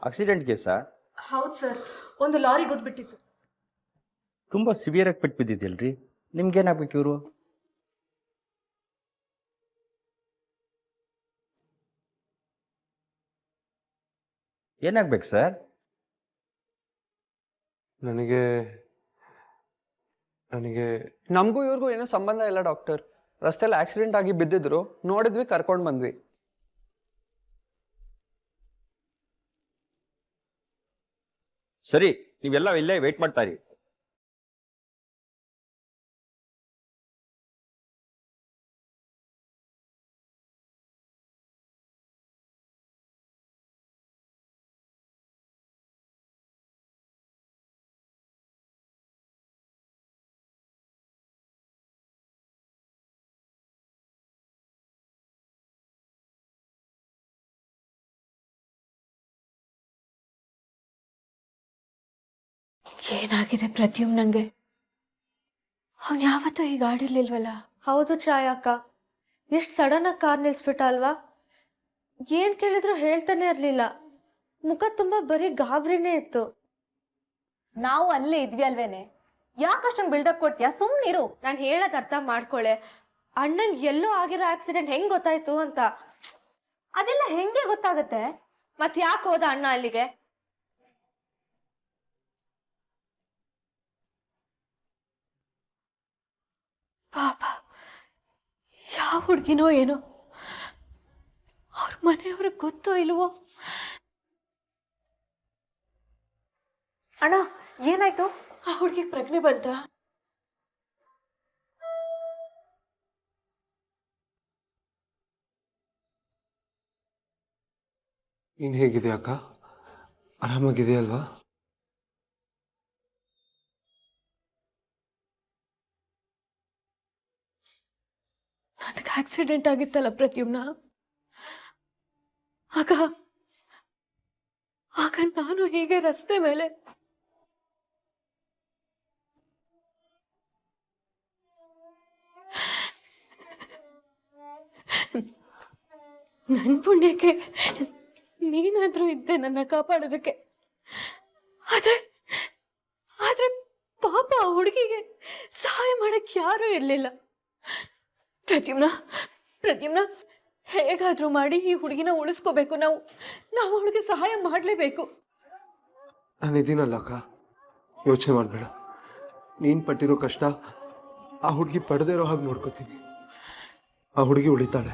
ಆಕ್ಸಿಡೆಂಟ್ ಕೇಸಾ? ಹೌದು ಸರ್, ಒಂದು ಲಾರಿ ಗುದ್ಬಿಟ್ಟಿತ್ತು. ತುಂಬ ಸಿವಿಯರ್ ಆಗಿ ಪೆಟ್ಟು ಬಿದ್ದಿದ್ಯಲ್ರಿ, ನಿಮ್ಗೇನಾಗ್ಬೇಕು ಇವರು? ಏನಾಗ್ಬೇಕು ಸರ್? ನನಗೆ ನಮಗೂ ಇವ್ರಿಗೂ ಏನೋ ಸಂಬಂಧ ಇಲ್ಲ ಡಾಕ್ಟರ್. ರಸ್ತೆಯಲ್ಲಿ ಆಕ್ಸಿಡೆಂಟ್ ಆಗಿ ಬಿದ್ದಿದ್ರು, ನೋಡಿದ್ವಿ, ಕರ್ಕೊಂಡು ಬಂದ್ವಿ. ಸರಿ, ನೀವೆಲ್ಲ ಇಲ್ಲೇ ವೇಟ್ ಮಾಡ್ತಾ ಇರಿ. ಏನಾಗಿದೆ ಪ್ರತಿಯೊಬ್ಬ ನಂಗೆ? ಅವ್ನು ಯಾವತ್ತೂ ಈ ಗಾಡಿಲಿಲ್ವಲ್ಲ. ಹೌದು ಛಾಯಾ ಅಕ್ಕ, ಎಷ್ಟು ಸಡನ್ ಆಗಿ ಕಾರ್ ನಿಲ್ಸ್ಬಿಟ್ಟ ಅಲ್ವಾ? ಏನ್ ಕೇಳಿದ್ರು ಹೇಳ್ತಾನೆ ಇರ್ಲಿಲ್ಲ. ಮುಖ ತುಂಬಾ ಬರೀ ಗಾಬರಿನೇ ಇತ್ತು. ನಾವು ಅಲ್ಲೇ ಇದ್ವಿ ಅಲ್ವೇನೆ, ಯಾಕಷ್ಟೊಂದು ಬಿಲ್ಡಪ್ ಕೊಡ್ತೀಯಾ? ಸುಮ್ಮನಿರು. ನಾನು ಹೇಳೋದು ಅರ್ಥ ಮಾಡ್ಕೊಳ್ಳೆ. ಅಣ್ಣಂಗೆ ಎಲ್ಲೋ ಆಗಿರೋ ಆಕ್ಸಿಡೆಂಟ್ ಹೆಂಗ್ ಗೊತ್ತಾಯ್ತು ಅಂತ. ಅದೆಲ್ಲ ಹೆಂಗೆ ಗೊತ್ತಾಗತ್ತೆ? ಮತ್ ಯಾಕೆ ಹೋದ ಅಣ್ಣ ಅಲ್ಲಿಗೆ? ಪಾಪ, ಯಾವ ಹುಡುಗಿನೋ ಏನೋ, ಅವ್ರ ಮನೆಯವ್ರಿಗೆ ಗೊತ್ತೋ ಇಲ್ವೋ? ಅಣ್ಣ ಏನಾಯ್ತು? ಆ ಹುಡುಗಿಗೆ ಪ್ರಜ್ಞೆ ಬಂತ? ನೀನು ಹೇಗಿದೆಯಾ ಅಕ್ಕ? ಆರಾಮಾಗಿದೆಯಲ್ವಾ? ನನಗೆ ಆಕ್ಸಿಡೆಂಟ್ ಆಗಿತ್ತಲ್ಲ ಪ್ರದ್ಯುಮ್ನ, ಆಗ ನಾನು ಹೀಗೆ ರಸ್ತೆ ಮೇಲೆ ನನ್ ಪುಣ್ಯಕ್ಕೆ ನೀನಾದ್ರೂ ಇದ್ದೆ ನನ್ನ ಕಾಪಾಡೋದಕ್ಕೆ. ಆದ್ರೆ ಆದ್ರೆ ಪಾಪ ಆ ಹುಡುಗಿಗೆ ಸಹಾಯ ಮಾಡಕ್ ಯಾರೂ ಇರ್ಲಿಲ್ಲ. ಪ್ರದ್ಯುಮ್ನ ಹೇಗಾದ್ರೂ ಮಾಡಿ ಈ ಹುಡುಗಿನ ಉಳಿಸ್ಕೋಬೇಕು. ನಾವು ಅವಳಿಗೆ ಸಹಾಯ ಮಾಡ್ಲೇಬೇಕು. ನಾನು ಇದೀನಲ್ಲ ಅಕ್ಕ, ಯೋಚನೆ ಮಾಡಬೇಡ. ನೀನು ಪಟ್ಟಿರೋ ಕಷ್ಟ ಆ ಹುಡುಗಿ ಪಡೆದೇ ಇರೋ ಹಾಗೆ ನೋಡ್ಕೋತೀನಿ. ಆ ಹುಡುಗಿ ಉಳಿತಾಳೆ.